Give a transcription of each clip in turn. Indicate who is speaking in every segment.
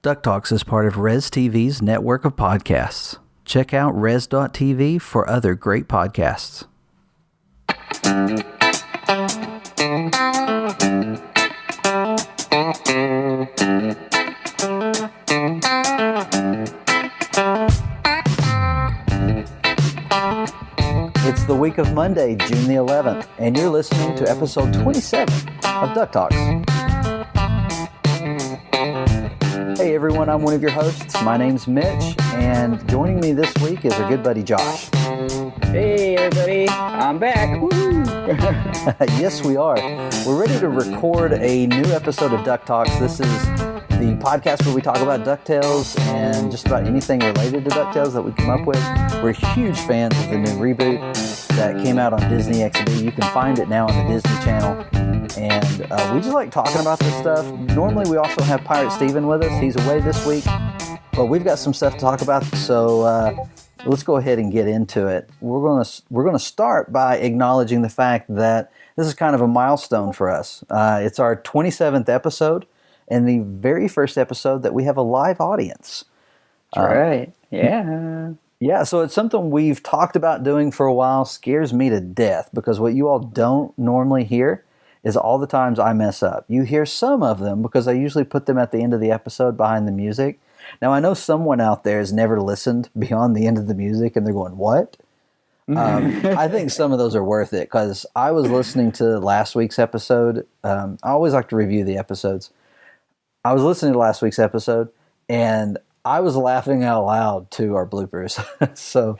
Speaker 1: DuckTalks is part of Res TV's network of podcasts. Check out res.tv for other great podcasts. It's the week of Monday, June the 11th, and you're listening to episode 27 of DuckTalks. Hey everyone, I'm one of your hosts. My name's Mitch, and joining me this week is our good buddy Josh.
Speaker 2: Hey everybody, I'm back. Woo!
Speaker 1: Yes, we are. We're ready to record a new episode of DuckTalks. This is the podcast where we talk about DuckTales and just about anything related to DuckTales that we come up with. We're huge fans of the new reboot that came out on Disney XD. You can find it now on the Disney Channel. And we just like talking about this stuff. Normally we also have Pirate Steven with us. He's away this week. But we've got some stuff to talk about, so let's go ahead and get into it. We're gonna start by acknowledging the fact that this is kind of a milestone for us. It's our 27th episode, and the very first episode that we have a live audience.
Speaker 2: That's right. Yeah.
Speaker 1: Yeah, so it's something we've talked about doing for a while. Scares me to death, because what you all don't normally hear is all the times I mess up. You hear some of them because I usually put them at the end of the episode behind the music. Now, I know someone out there has never listened beyond the end of the music, and they're going, what? I think some of those are worth it, because I was listening to last week's episode. I always like to review the episodes. I was listening to last week's episode, and I was laughing out loud to our bloopers. So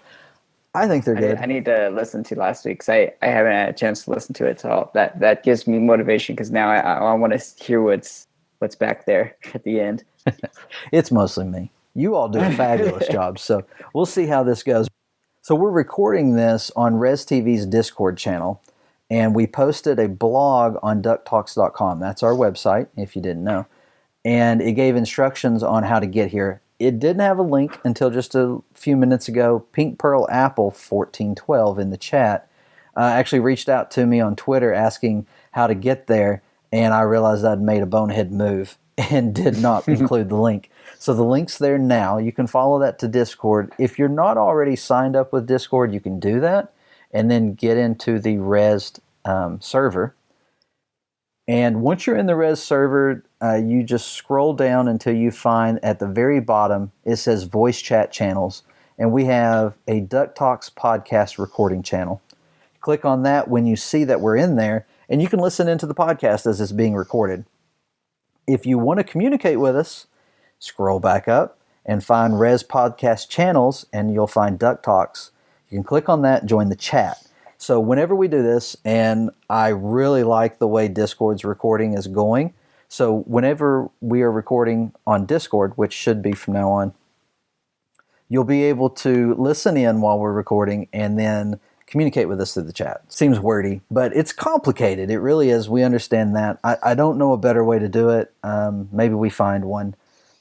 Speaker 1: I think they're good.
Speaker 2: I need to listen to last week's. I haven't had a chance to listen to it, so that gives me motivation, because now I want to hear what's back there at the end.
Speaker 1: It's mostly me. You all do a fabulous job, so we'll see how this goes. So we're recording this on Res TV's Discord channel, and we posted a blog on DuckTalks.com. That's our website, if you didn't know. And it gave instructions on how to get here. It didn't have a link until just a few minutes ago. Pink Pearl Apple 1412 in the chat actually reached out to me on Twitter asking how to get there, and I realized I'd made a bonehead move and did not include the link. So the link's there now. You can follow that to Discord. If you're not already signed up with Discord, you can do that and then get into the Res server. And once you're in the Res server, you just scroll down until you find at the very bottom, it says voice chat channels. And we have a DuckTalks podcast recording channel. Click on that when you see that we're in there, and you can listen into the podcast as it's being recorded. If you want to communicate with us, scroll back up and find Res Podcast Channels, and you'll find DuckTalks. You can click on that and join the chat. So whenever we do this, and I really like the way Discord's recording is going, so whenever we are recording on Discord, which should be from now on, you'll be able to listen in while we're recording and then communicate with us through the chat. Seems wordy, but it's complicated. It really is. We understand that. I don't know a better way to do it. Maybe we find one.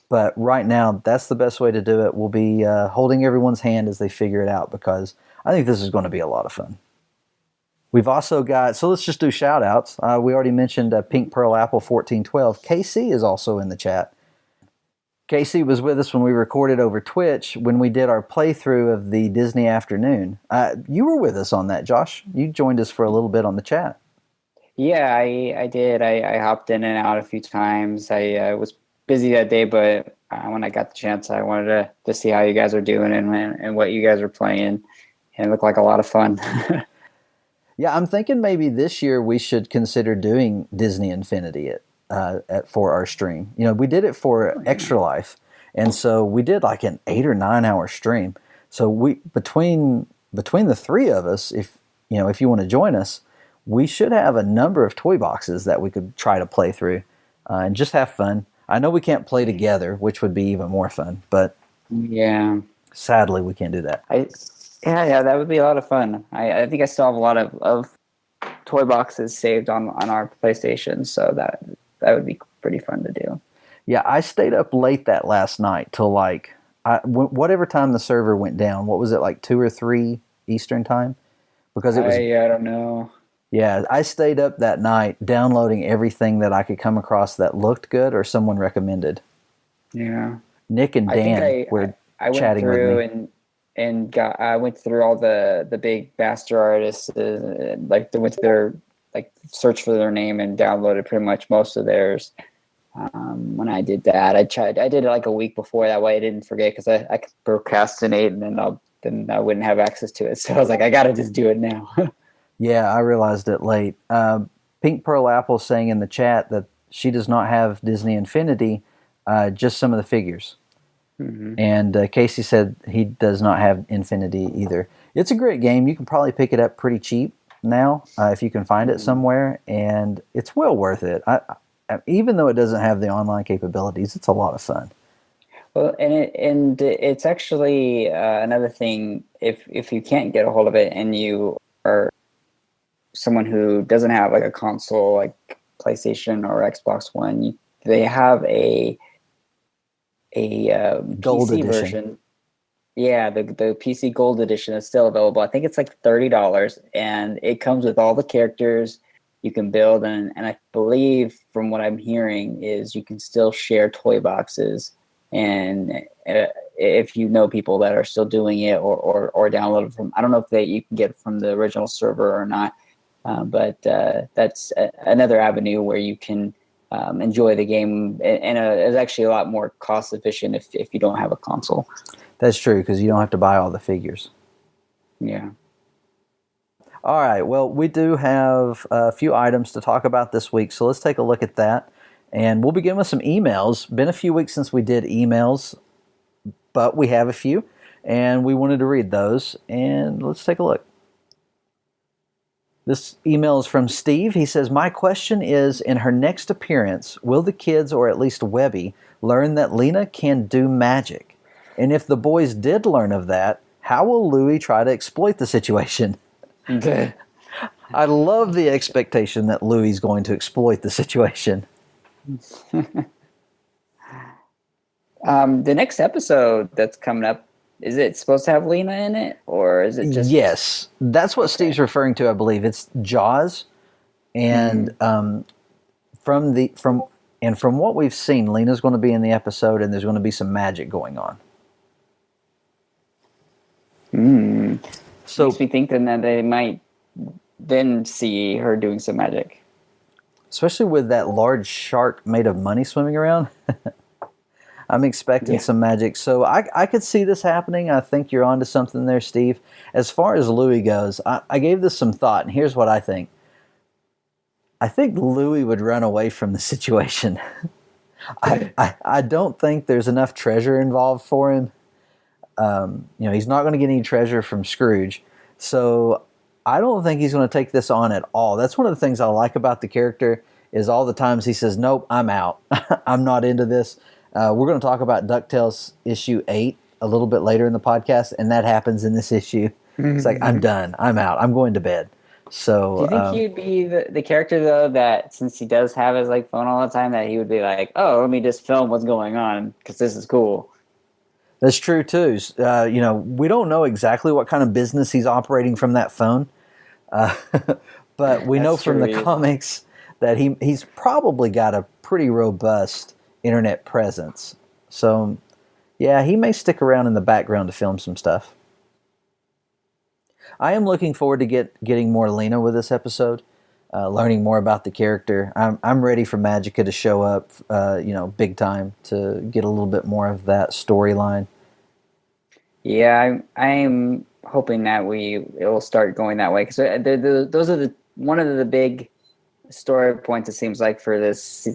Speaker 1: But right now, that's the best way to do it. We'll be holding everyone's hand as they figure it out, because I think this is going to be a lot of fun. We've also got, so let's just do shout outs. We already mentioned Pink Pearl Apple 1412. KC is also in the chat. KC was with us when we recorded over Twitch when we did our playthrough of the Disney Afternoon. You were with us on that, Josh. You joined us for a little bit on the chat.
Speaker 2: Yeah, I did. I hopped in and out a few times. I was busy that day, but when I got the chance, I wanted to see how you guys are doing and what you guys are playing. And it looked like a lot of fun.
Speaker 1: Yeah, I'm thinking maybe this year we should consider doing Disney Infinity for our stream. You know, we did it for Extra Life, and so we did like an 8 or 9 hour stream. So we between the three of us, if you want to join us, we should have a number of toy boxes that we could try to play through and just have fun. I know we can't play together, which would be even more fun, but
Speaker 2: yeah,
Speaker 1: sadly we can't do that.
Speaker 2: Yeah, that would be a lot of fun. I think I still have a lot of toy boxes saved on our PlayStation, so that would be pretty fun to do.
Speaker 1: Yeah, I stayed up late that last night till like whatever time the server went down. What was it, like 2 or 3 Eastern time? Because it was.
Speaker 2: I don't know.
Speaker 1: Yeah, I stayed up that night downloading everything that I could come across that looked good or someone recommended.
Speaker 2: Yeah.
Speaker 1: Nick and
Speaker 2: I think
Speaker 1: Dan were
Speaker 2: I went
Speaker 1: chatting with
Speaker 2: through
Speaker 1: me.
Speaker 2: I went through all the big master artists, like they went to their like search for their name and downloaded pretty much most of theirs. When I did that, I did it like a week before, that way I didn't forget, because I could procrastinate and then I wouldn't have access to it. So I was like, I gotta just do it now.
Speaker 1: Yeah, I realized it late. Pink Pearl Apple saying in the chat that she does not have Disney Infinity, just some of the figures.
Speaker 2: Mm-hmm.
Speaker 1: And Casey said he does not have Infinity either. It's a great game. You can probably pick it up pretty cheap now if you can find it somewhere, and it's well worth it. Even though it doesn't have the online capabilities, it's a lot of fun.
Speaker 2: Well, and it's actually another thing. If you can't get a hold of it and you are someone who doesn't have like a console like PlayStation or Xbox One, they have a
Speaker 1: Gold
Speaker 2: PC
Speaker 1: edition.
Speaker 2: version. Yeah, the PC Gold edition is still available. I think it's like $30, and it comes with all the characters you can build, and I believe from what I'm hearing is you can still share toy boxes, and if you know people that are still doing it, or download it from, I don't know if you can get it from the original server or not, but that's another avenue where you can enjoy the game, and it's actually a lot more cost efficient if you don't have a console.
Speaker 1: That's true, because you don't have to buy all the figures.
Speaker 2: Yeah.
Speaker 1: All right. Well, we do have a few items to talk about this week, so let's take a look at that. And we'll begin with some emails. Been a few weeks since we did emails, but we have a few, and we wanted to read those. And let's take a look. This email is from Steve. He says, my question is, in her next appearance, will the kids, or at least Webby, learn that Lena can do magic? And if the boys did learn of that, how will Louie try to exploit the situation? I love the expectation that Louie's going to exploit the situation.
Speaker 2: The next episode that's coming up, is it supposed to have Lena in it, or is it just...
Speaker 1: Yes, that's what Steve's referring to, I believe. It's Jaws, and from what we've seen, Lena's going to be in the episode, and there's going to be some magic going on. So
Speaker 2: makes me think then that they might then see her doing some magic,
Speaker 1: especially with that large shark made of money swimming around. I'm expecting some magic, so I could see this happening. I think you're onto something there, Steve. As far as Louie goes, I gave this some thought, and here's what I think. I think Louie would run away from the situation. I don't think there's enough treasure involved for him. He's not going to get any treasure from Scrooge, so I don't think he's going to take this on at all. That's one of the things I like about the character, is all the times he says, nope, I'm out. I'm not into this. We're going to talk about DuckTales issue 8 a little bit later in the podcast, and that happens in this issue. It's like, I'm done. I'm out. I'm going to bed. So,
Speaker 2: do you think he'd be the character, though, that since he does have his like phone all the time, that he would be like, oh, let me just film what's going on because this is cool?
Speaker 1: That's true too. We don't know exactly what kind of business he's operating from that phone, but we know from the comics that he's probably got a pretty robust internet presence. So, yeah, he may stick around in the background to film some stuff. I am looking forward to getting more Lena with this episode, learning more about the character. I'm ready for Magica to show up, big time, to get a little bit more of that storyline.
Speaker 2: Yeah, I'm hoping that it will start going that way, because those are one of the big story points, it seems like, for this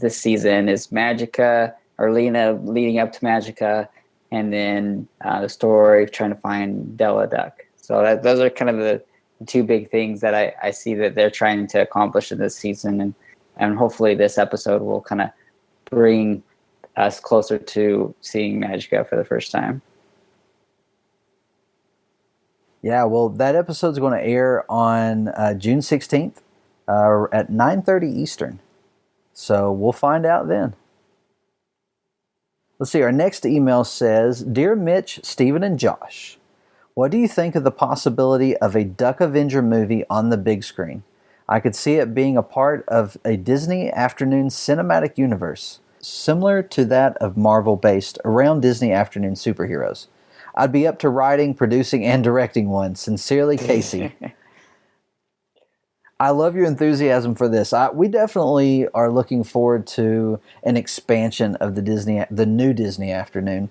Speaker 2: season is Magica, or Lena leading up to Magica, and then the story of trying to find Della Duck. So those are kind of the two big things that I see that they're trying to accomplish in this season, and hopefully this episode will kind of bring us closer to seeing Magica for the first time.
Speaker 1: Yeah, well, that episode's going to air on June 16th at 9:30 Eastern. So we'll find out then. Let's see, our next email says, Dear Mitch, Stephen, and Josh, what do you think of the possibility of a Duck Avenger movie on the big screen? I could see it being a part of a Disney afternoon cinematic universe. similar to that of Marvel based around Disney afternoon superheroes. I'd be up to writing, producing, and directing one. Sincerely, Casey. I love your enthusiasm for this. We definitely are looking forward to an expansion of the new Disney afternoon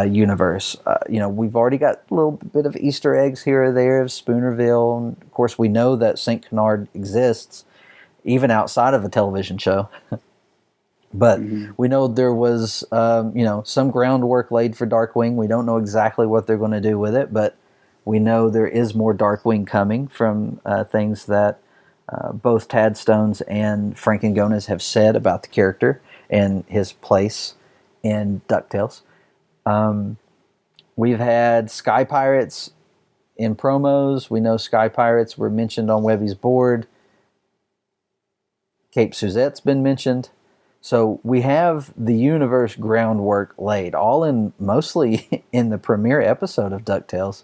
Speaker 1: universe. We've already got a little bit of Easter eggs here or there of Spoonerville. And of course, we know that St. Canard exists even outside of a television show. But we know there was, some groundwork laid for Darkwing. We don't know exactly what they're going to do with it, but we know there is more Darkwing coming from things that both Tad Stones and Frank Angonas have said about the character and his place in DuckTales. We've had Sky Pirates in promos. We know Sky Pirates were mentioned on Webby's board. Cape Suzette's been mentioned. So we have the universe groundwork laid, all in mostly in the premiere episode of DuckTales.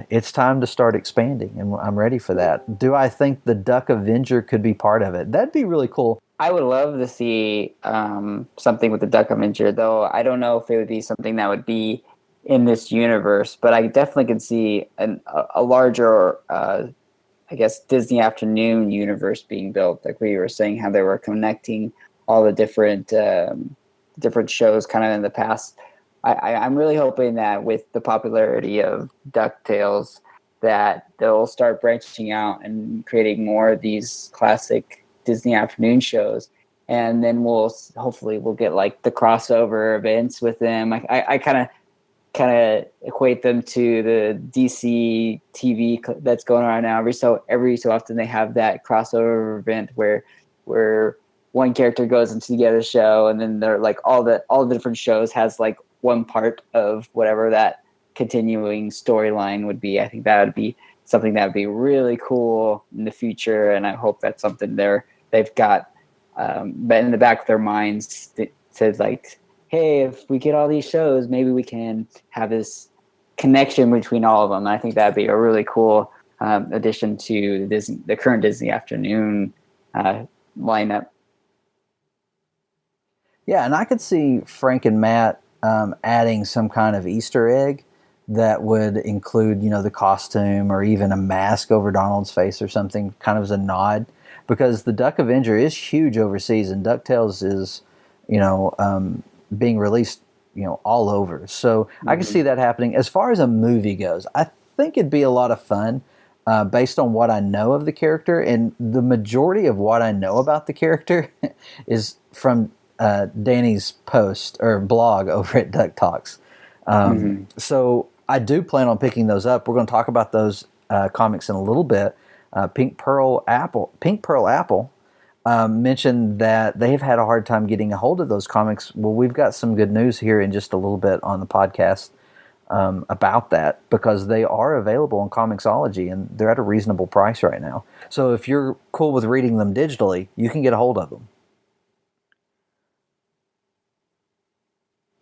Speaker 1: It's time to start expanding, and I'm ready for that. Do I think the Duck Avenger could be part of it? That'd be really cool.
Speaker 2: I would love to see something with the Duck Avenger, though I don't know if it would be something that would be in this universe, but I definitely could see a larger, Disney afternoon universe being built. Like we were saying, how they were connecting all the different shows kind of in the past. I'm really hoping that with the popularity of DuckTales, that they'll start branching out and creating more of these classic Disney afternoon shows, and then we'll get like the crossover events with them. I kind of equate them to the DC TV that's going on now. Every so often they have that crossover event where one character goes into the other show, and then they're like all the different shows has like one part of whatever that continuing storyline would be. I think that would be something that would be really cool in the future, and I hope that's something they've got in the back of their minds to like, hey, if we get all these shows, maybe we can have this connection between all of them. I think that'd be a really cool addition to the current Disney afternoon lineup.
Speaker 1: Yeah, and I could see Frank and Matt adding some kind of Easter egg that would include, the costume or even a mask over Donald's face or something, kind of as a nod, because the Duck Avenger is huge overseas, and DuckTales is, being released, all over. So I can see that happening. As far as a movie goes, I think it'd be a lot of fun based on what I know of the character, and the majority of what I know about the character is from Danny's post or blog over at DuckTalks. So I do plan on picking those up. We're going to talk about those comics in a little bit. Pink Pearl Apple mentioned that they've had a hard time getting a hold of those comics. Well, we've got some good news here in just a little bit on the podcast about that, because they are available on Comixology and they're at a reasonable price right now. So if you're cool with reading them digitally, you can get a hold of them.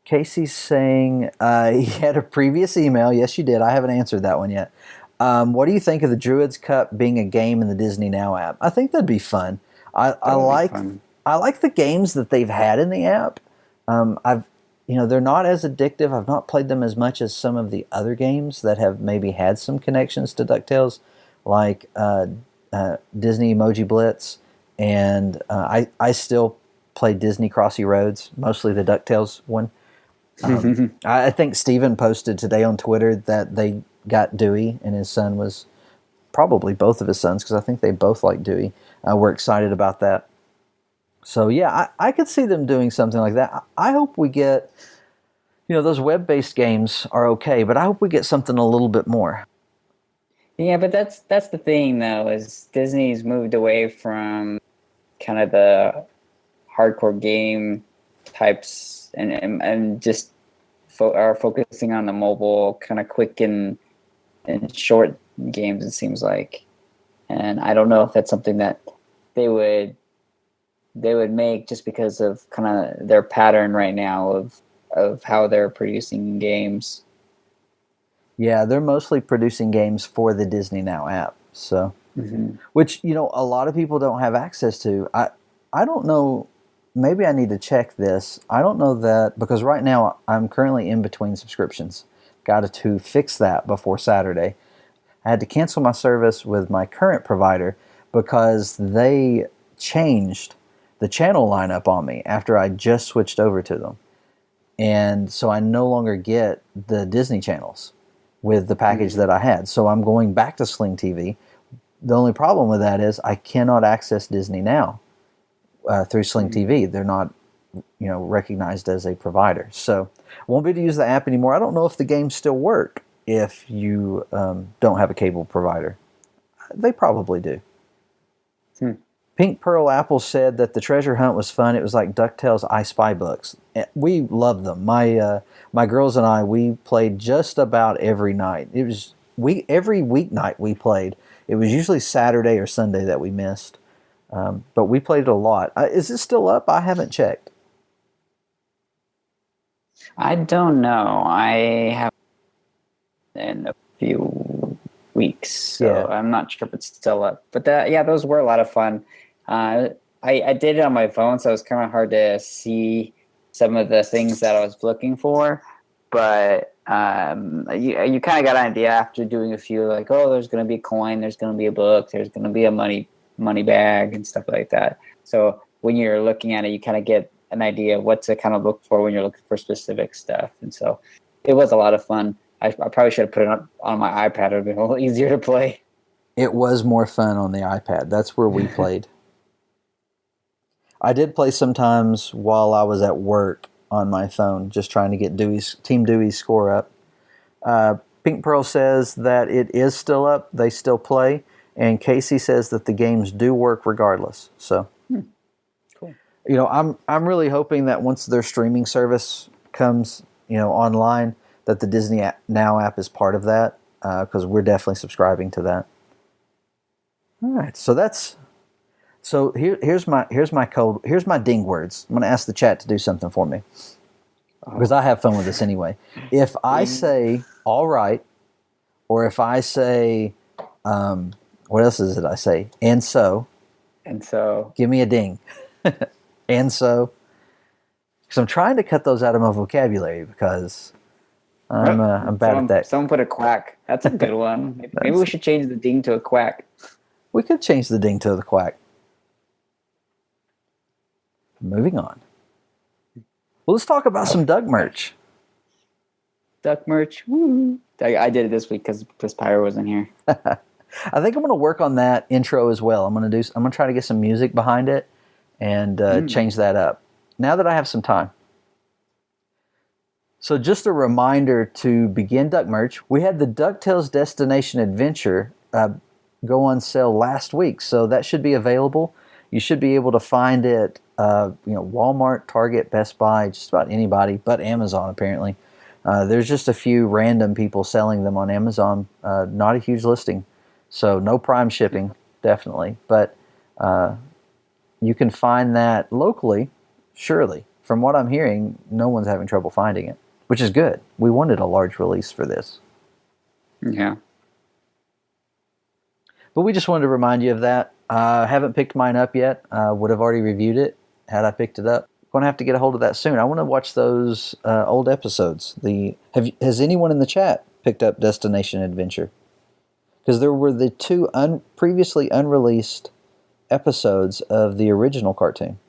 Speaker 1: Casey's saying he had a previous email. Yes, you did. I haven't answered that one yet. What do you think of the Druids Cup being a game in the Disney Now app? I think that'd be fun. I like the games that they've had in the app. They're not as addictive. I've not played them as much as some of the other games that have maybe had some connections to DuckTales, like Disney Emoji Blitz, and I still play Disney Crossy Roads, mostly the DuckTales one. I think Steven posted today on Twitter that they got Dewey, and his son was probably both of his sons, because I think they both like Dewey. We're excited about that. So yeah, I could see them doing something like that. I hope we get, those web-based games are okay, but I hope we get something a little bit more.
Speaker 2: Yeah, but that's the thing though, is Disney's moved away from kind of the hardcore game types and just are focusing on the mobile kind of quick and short games, it seems like. And I don't know if that's something that they would make, just because of kind of their pattern right now of how they're producing games.
Speaker 1: Yeah, they're mostly producing games for the Disney Now app. So, which, a lot of people don't have access to. I don't know maybe I need to check this. I don't know that, because right now I'm currently in between subscriptions. Got to fix that before Saturday. I had to cancel my service with my current provider because they changed the channel lineup on me after I just switched over to them. And so I no longer get the Disney channels with the package that I had. So I'm going back to Sling TV. The only problem with that is I cannot access Disney now through Sling TV. They're not, recognized as a provider. So won't be able to use the app anymore. I don't know if the games still work if you don't have a cable provider. They probably do. Pink Pearl Apple said that the treasure hunt was fun. It was like DuckTales I Spy books. We loved them. My girls and I, we played just about every night. It was every weeknight we played. It was usually Saturday or Sunday that we missed. But we played it a lot. Is it still up? I haven't checked.
Speaker 2: I don't know. I have in a few weeks, so I'm not sure if it's still up. But those were a lot of fun. I did it on my phone, so it was kind of hard to see some of the things that I was looking for. But you kind of got an idea after doing a few, like, oh, there's going to be a coin, there's going to be a book, there's going to be a money bag and stuff like that. So when you're looking at it, you kind of get an idea of what to kind of look for when you're looking for specific stuff. And so it was a lot of fun. I probably should have put it on my iPad. It would have been a little easier to play.
Speaker 1: It was more fun on the iPad. That's where we played. I did play sometimes while I was at work on my phone, just trying to get Team Dewey's score up. Pink Pearl says that it is still up. They still play. And Casey says that the games do work regardless. So,
Speaker 2: cool.
Speaker 1: I'm really hoping that once their streaming service comes, online, that the Disney Now app is part of that, because we're definitely subscribing to that. All right, so here's my code. Here's my ding words. I'm going to ask the chat to do something for me, because I have fun with this anyway. If I say all right, or if I say what else is it I say? And so. Give me a ding. And so. Because I'm trying to cut those out of my vocabulary, because I'm bad at that.
Speaker 2: Someone put a quack. That's a good one. Maybe we should change the ding to a quack.
Speaker 1: We could change the ding to the quack. Moving on. Well, let's talk about some Duck merch.
Speaker 2: Duck merch. Woo. I did it this week because Pyro wasn't here.
Speaker 1: I think I'm going to work on that intro as well. I'm going to try to get some music behind it and change that up now that I have some time. So just a reminder to begin Duck merch. We had the Ducktales Destination Adventure go on sale last week, so that should be available. You should be able to find it, Walmart, Target, Best Buy, just about anybody, but Amazon apparently. There's just a few random people selling them on Amazon. Not a huge listing. So no Prime shipping, definitely. But you can find that locally, surely. From what I'm hearing, no one's having trouble finding it, which is good. We wanted a large release for this.
Speaker 2: Yeah.
Speaker 1: But we just wanted to remind you of that. I haven't picked mine up yet. Would have already reviewed it had I picked it up. Going to have to get a hold of that soon. I want to watch those old episodes. Has anyone in the chat picked up Destination Adventure? Because there were the two previously unreleased episodes of the original cartoon.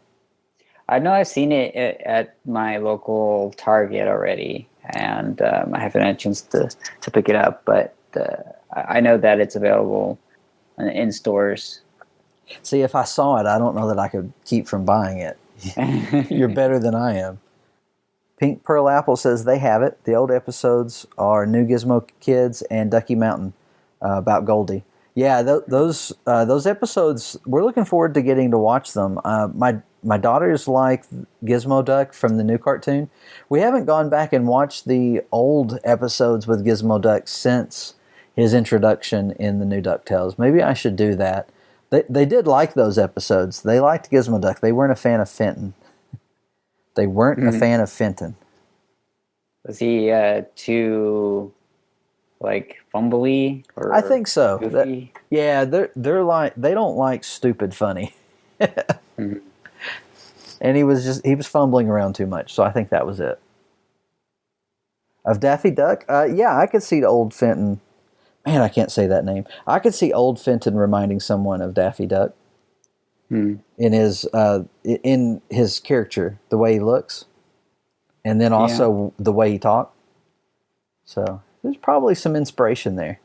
Speaker 2: I know I've seen it at my local Target already, and I haven't had a chance to pick it up, but I know that it's available in stores.
Speaker 1: See, if I saw it, I don't know that I could keep from buying it. You're better than I am. Pink Pearl Apple says they have it. The old episodes are New Gizmo Kids and Ducky Mountain. About Goldie. Yeah, those episodes, we're looking forward to getting to watch them. My daughters like Gizmo Duck from the new cartoon. We haven't gone back and watched the old episodes with Gizmo Duck since his introduction in the new DuckTales. Maybe I should do that. They did like those episodes. They liked Gizmo Duck. They weren't a fan of Fenton. They weren't a fan of Fenton.
Speaker 2: Was he too... like fumbly? Or
Speaker 1: I think so.
Speaker 2: Goofy?
Speaker 1: They're like, they don't like stupid funny. And he was fumbling around too much, so I think that was it. Of Daffy Duck, yeah, I could see old Fenton. Man, I can't say that name. I could see old Fenton reminding someone of Daffy Duck in his character, the way he looks, and then also the way he talked. So there's probably some inspiration there.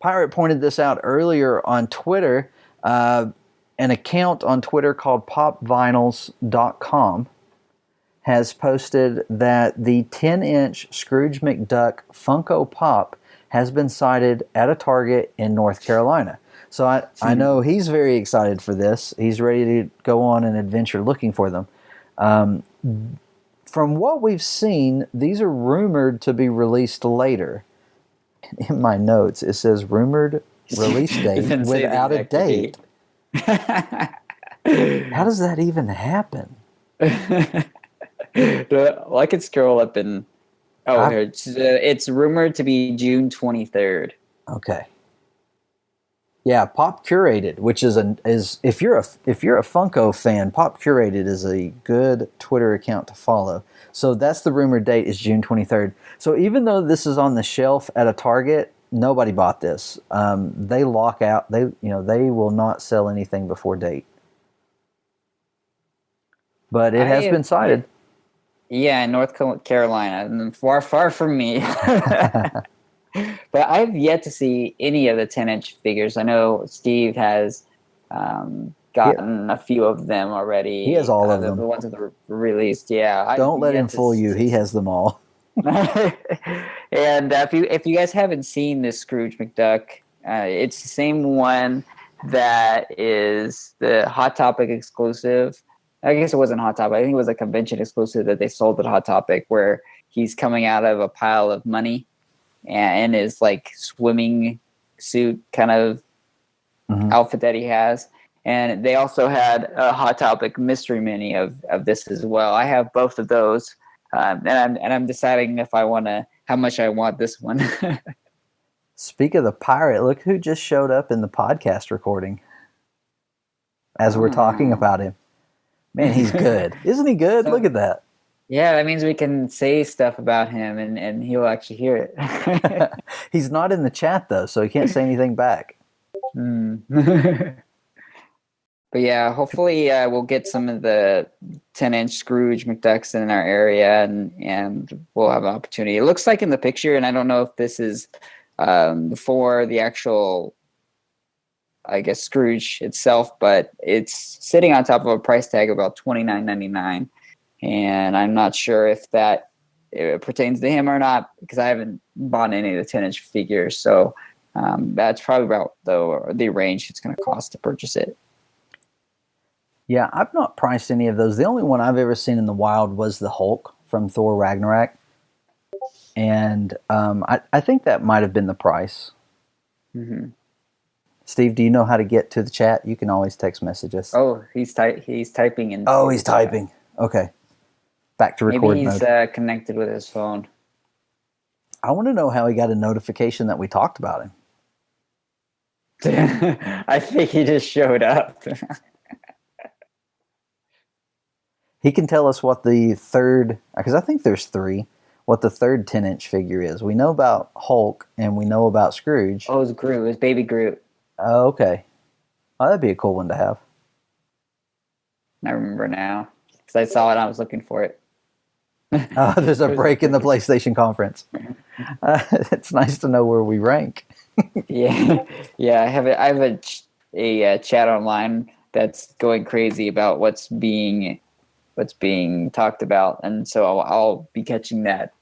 Speaker 1: Pirate pointed this out earlier on Twitter. An account on Twitter called popvinyls.com has posted that the 10-inch Scrooge McDuck Funko Pop has been sighted at a Target in North Carolina. So I know he's very excited for this. He's ready to go on an adventure looking for them. From what we've seen, these are rumored to be released later. In my notes, it says rumored release date without a date. How does that even happen?
Speaker 2: Well, I could scroll up and here it's rumored to be June 23rd.
Speaker 1: Okay. Yeah, Pop Curated, which is if you're a Funko fan, Pop Curated is a good Twitter account to follow. So that's the rumored date is June 23rd. So even though this is on the shelf at a Target, nobody bought this. They lock out. They will not sell anything before date. But it has been sighted.
Speaker 2: Yeah, in North Carolina, and far from me. But I've yet to see any of the 10-inch figures. I know Steve has gotten a few of them already.
Speaker 1: He has all of them.
Speaker 2: The ones that were released, yeah.
Speaker 1: Don't let him fool you. He has them all.
Speaker 2: And if you guys haven't seen this Scrooge McDuck, it's the same one that is the Hot Topic exclusive. I guess it wasn't Hot Topic. I think it was a convention exclusive that they sold at Hot Topic, where he's coming out of a pile of money and his like swimming suit kind of outfit that he has. And they also had a Hot Topic mystery mini of this as well. I have both of those, and I'm deciding if I want how much I want this one.
Speaker 1: Speak of the pirate, look who just showed up in the podcast recording as we're talking about him. Man, he's good. Isn't he good? Look at that.
Speaker 2: Yeah, that means we can say stuff about him and he'll actually hear it.
Speaker 1: He's not in the chat, though, so he can't say anything back.
Speaker 2: But yeah, hopefully we'll get some of the 10-inch Scrooge McDucks in our area and we'll have an opportunity. It looks like in the picture, and I don't know if this is for the actual, I guess, Scrooge itself, but it's sitting on top of a price tag of about $29.99, and I'm not sure if that pertains to him or not because I haven't bought any of the 10-inch figures. So that's probably about the range it's going to cost to purchase it.
Speaker 1: Yeah, I've not priced any of those. The only one I've ever seen in the wild was the Hulk from Thor Ragnarok, and I think that might have been the price. Mm-hmm. Steve, do you know how to get to the chat? You can always text message us.
Speaker 2: Oh, he's typing in.
Speaker 1: Oh, he's typing. Okay. Back to record
Speaker 2: mode. Maybe he's connected with his phone.
Speaker 1: I want to know how he got a notification that we talked about
Speaker 2: him. I think he just showed up.
Speaker 1: He can tell us what the third, because I think there's three, what the third 10-inch figure is. We know about Hulk and we know about Scrooge.
Speaker 2: Oh, it's Groot. It's Baby Groot.
Speaker 1: Oh, okay. Oh, that'd be a cool one to have.
Speaker 2: I remember now because I saw it and I was looking for it.
Speaker 1: There's a break in the PlayStation conference. It's nice to know where we rank.
Speaker 2: Yeah. I have a chat online that's going crazy about what's being talked about, and so I'll be catching that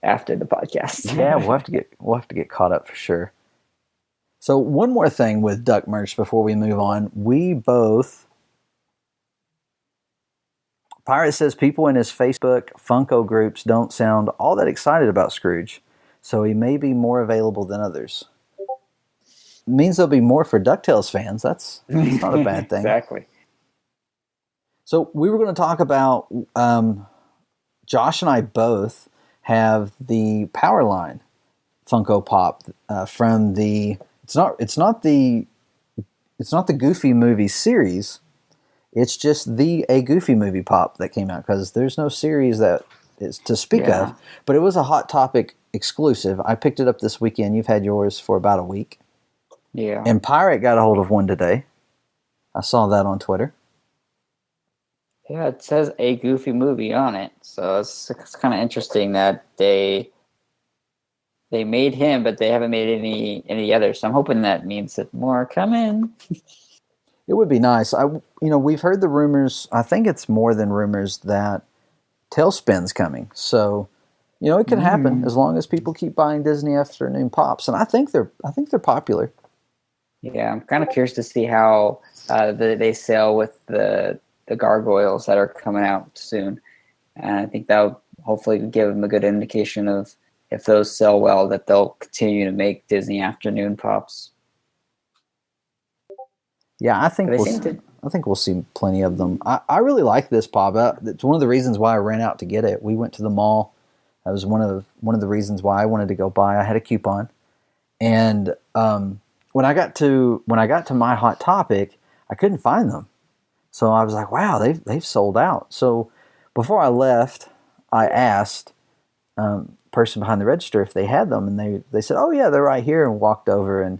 Speaker 2: after the podcast.
Speaker 1: Yeah, we'll have to get caught up for sure. So one more thing with Duck merch before we move on. We both... Pirate says people in his Facebook Funko groups don't sound all that excited about Scrooge, so he may be more available than others. It means there'll be more for DuckTales fans. That's not a bad thing.
Speaker 2: Exactly.
Speaker 1: So we were going to talk about... Josh and I both have the Powerline Funko Pop from the... It's not the Goofy movie series. It's just a Goofy movie pop that came out because there's no series that is to speak of. But it was a Hot Topic exclusive. I picked it up this weekend. You've had yours for about a week.
Speaker 2: Yeah.
Speaker 1: And Pirate got a hold of one today. I saw that on Twitter.
Speaker 2: Yeah, it says a Goofy movie on it. So it's kind of interesting that they made him, but they haven't made any others. So I'm hoping that means that more are coming.
Speaker 1: It would be nice. We've heard the rumors. I think it's more than rumors that Tailspin's coming. So, it can happen as long as people keep buying Disney Afternoon Pops, and I think they're popular.
Speaker 2: Yeah, I'm kind of curious to see how they sell with the gargoyles that are coming out soon, and I think that will hopefully give them a good indication of if those sell well, that they'll continue to make Disney Afternoon Pops.
Speaker 1: Yeah, I think we'll see plenty of them. I really like this pop. It's one of the reasons why I ran out to get it. We went to the mall. That was one of the reasons why I wanted to go buy. I had a coupon, and when I got to my Hot Topic, I couldn't find them. So I was like, wow, they've sold out. So before I left, I asked person behind the register if they had them, and they said, oh yeah, they're right here, and walked over, and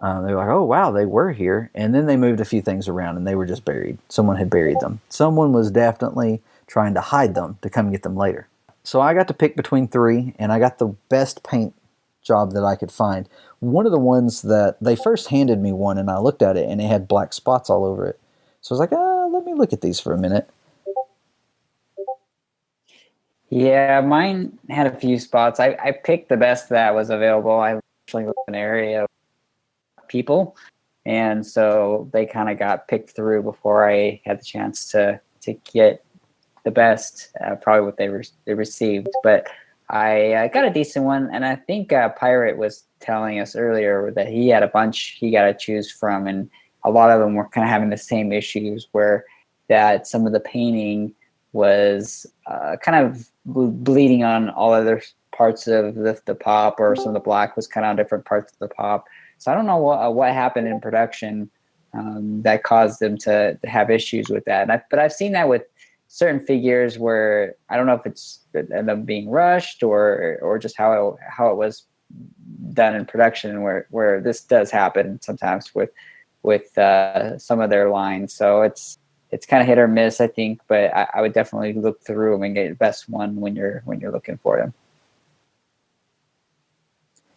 Speaker 1: they were like, oh wow, they were here. And then they moved a few things around, and they were just buried. Someone had buried them. Someone was definitely trying to hide them to come get them later. So I got to pick between three, and I got the best paint job that I could find. One of the ones that they first handed me one, and I looked at it, and it had black spots all over it. So I was like, let me look at these for a minute.
Speaker 2: Yeah, mine had a few spots. I picked the best that was available. I actually live in an area of people, and so they kind of got picked through before I had the chance to get the best, probably what they received. But I got a decent one, and I think Pirate was telling us earlier that he had a bunch he got to choose from, and a lot of them were kind of having the same issues where that some of the painting was kind of bleeding on all other parts of the pop, or some of the black was kind of on different parts of the pop. So I don't know what happened in production that caused them to have issues with that. But I've seen that with certain figures where I don't know if it's them being rushed or just how it was done in production, where this does happen sometimes with some of their lines. So it's kind of hit or miss, I think, but I would definitely look through them and get the best one when you're looking for them.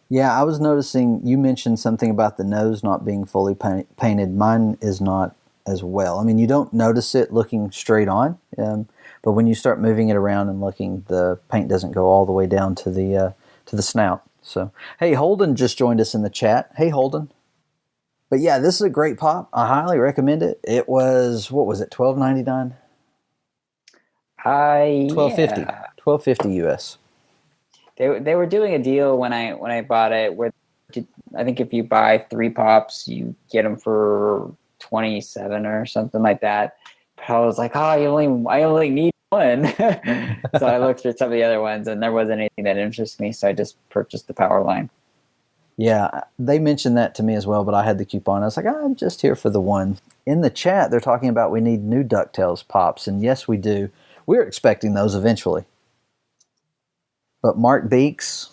Speaker 1: Yeah, I was noticing you mentioned something about the nose not being fully painted. Mine is not as well. I mean, you don't notice it looking straight on, but when you start moving it around and looking, the paint doesn't go all the way down to the snout. So, hey, Holden just joined us in the chat. Hey, Holden. But yeah, this is a great pop. I highly recommend it. It was, what was it, $12.99? $12.50 US.
Speaker 2: They were doing a deal when I bought it where I think if you buy 3 pops, you get them for $27 or something like that. But I was like, I only need one. So I looked at some of the other ones, and there wasn't anything that interested me, so I just purchased the power line.
Speaker 1: Yeah, they mentioned that to me as well, but I had the coupon. I was like, I'm just here for the one. In the chat, they're talking about we need new DuckTales pops, and yes, we do. We're expecting those eventually. But Mark Beeks,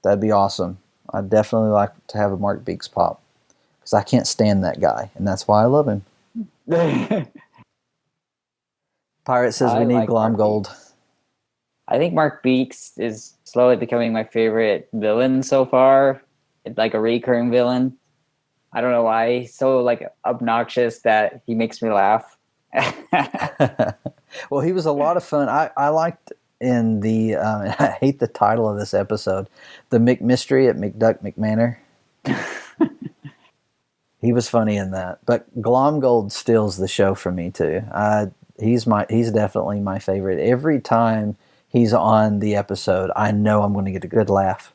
Speaker 1: that'd be awesome. I'd definitely like to have a Mark Beeks pop, because I can't stand that guy, and that's why I love him. Pirate says we need Glomgold.
Speaker 2: I think Mark Beeks is slowly becoming my favorite villain so far. It's like a recurring villain. I don't know why he's so obnoxious that he makes me laugh.
Speaker 1: Well, he was a lot of fun. I liked in the I hate the title of this episode, the McMystery at McDuck McManor. He was funny in that, but Glomgold steals the show for me too. He's definitely my favorite. Every time he's on the episode, I know I'm going to get a good laugh.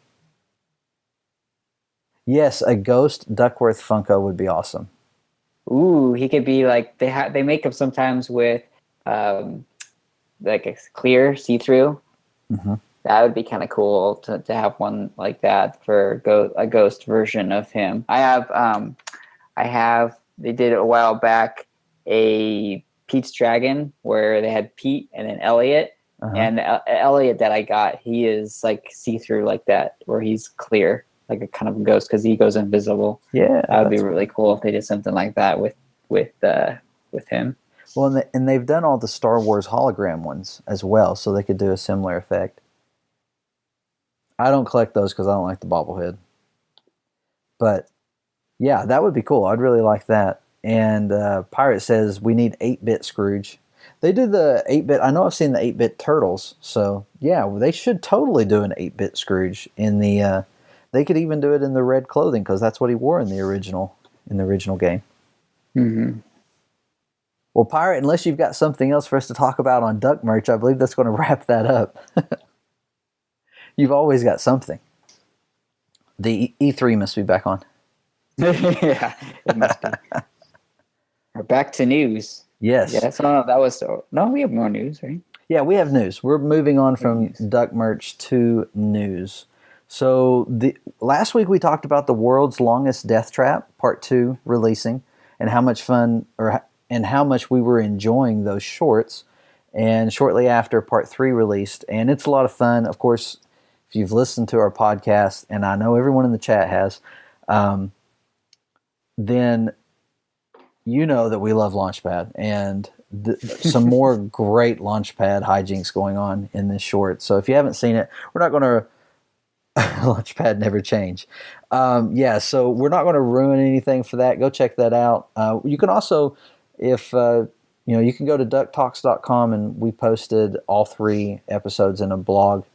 Speaker 1: Yes, a Ghost Duckworth Funko would be awesome.
Speaker 2: Ooh, he could be like they make them sometimes with like a clear see-through.
Speaker 1: Mm-hmm.
Speaker 2: That would be kind of cool to have one like that for a ghost version of him. I have they did a while back a Pete's Dragon, where they had Pete and then Elliot.
Speaker 1: Uh-huh.
Speaker 2: And Elliot that I got, he is like see-through like that, where he's clear, like a kind of a ghost, because he goes invisible.
Speaker 1: Yeah,
Speaker 2: that would be really cool if they did something like that with him.
Speaker 1: Well, and they've done all the Star Wars hologram ones as well, so they could do a similar effect. I don't collect those because I don't like the bobblehead. But yeah, that would be cool. I'd really like that. And Pirate says we need 8-bit Scrooge. They do the 8-bit. I know I've seen the 8-bit Turtles. So yeah, they should totally do an 8-bit Scrooge in the. They could even do it in the red clothing because that's what he wore in the original game.
Speaker 2: Mm-hmm.
Speaker 1: Well, Pirate, unless you've got something else for us to talk about on Duck merch, I believe that's going to wrap that up. You've always got something. The E3 must be back on.
Speaker 2: Yeah, it must be. We're back to news.
Speaker 1: Yes.
Speaker 2: Yes. No, that was no. We have more news, right?
Speaker 1: Yeah, we have news. We're moving on from Duck merch to news. So last week we talked about the world's longest death trap, part 2, releasing, and how much fun and how much we were enjoying those shorts. And shortly after, part 3 released, and it's a lot of fun. Of course, if you've listened to our podcast, and I know everyone in the chat has, then you know that we love Launchpad, and some more great Launchpad hijinks going on in this short. So if you haven't seen it, we're not going to Launchpad never change. So we're not going to ruin anything for that. Go check that out. You can also, if you can go to DuckTalks.com, and we posted all 3 episodes in a blog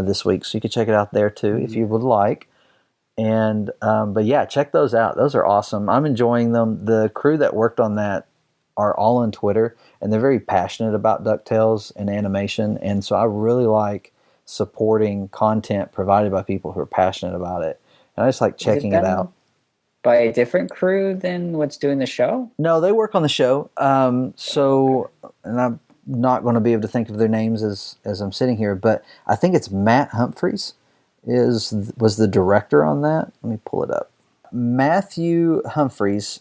Speaker 1: this week, so you can check it out there too if you would like. And but yeah, check those out. Those are awesome. I'm enjoying them. The crew that worked on that are all on Twitter, and they're very passionate about DuckTales and animation. And so I really like supporting content provided by people who are passionate about it. And I just like checking it out.
Speaker 2: By a different crew than what's doing the show? No,
Speaker 1: they work on the show. And I'm not going to be able to think of their names as I'm sitting here, but I think it's Matt Humphreys was the director on that. Let me pull it up. Matthew Humphreys